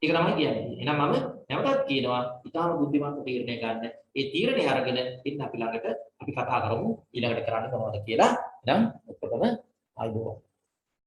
ඒක තමයි කියන්නේ. එහෙනම් මම නැවතත් කියනවා ඉතාම බුද්ධිමත්ව තීරණය ගන්න. ඒ තීරණය අරගෙන ඉන්න අපි ළඟට අපි කතා කරමු ඊළඟට කරන්න මොනවද කියලා. එහෙනම් ඔක්කොම ආයුබෝවන්.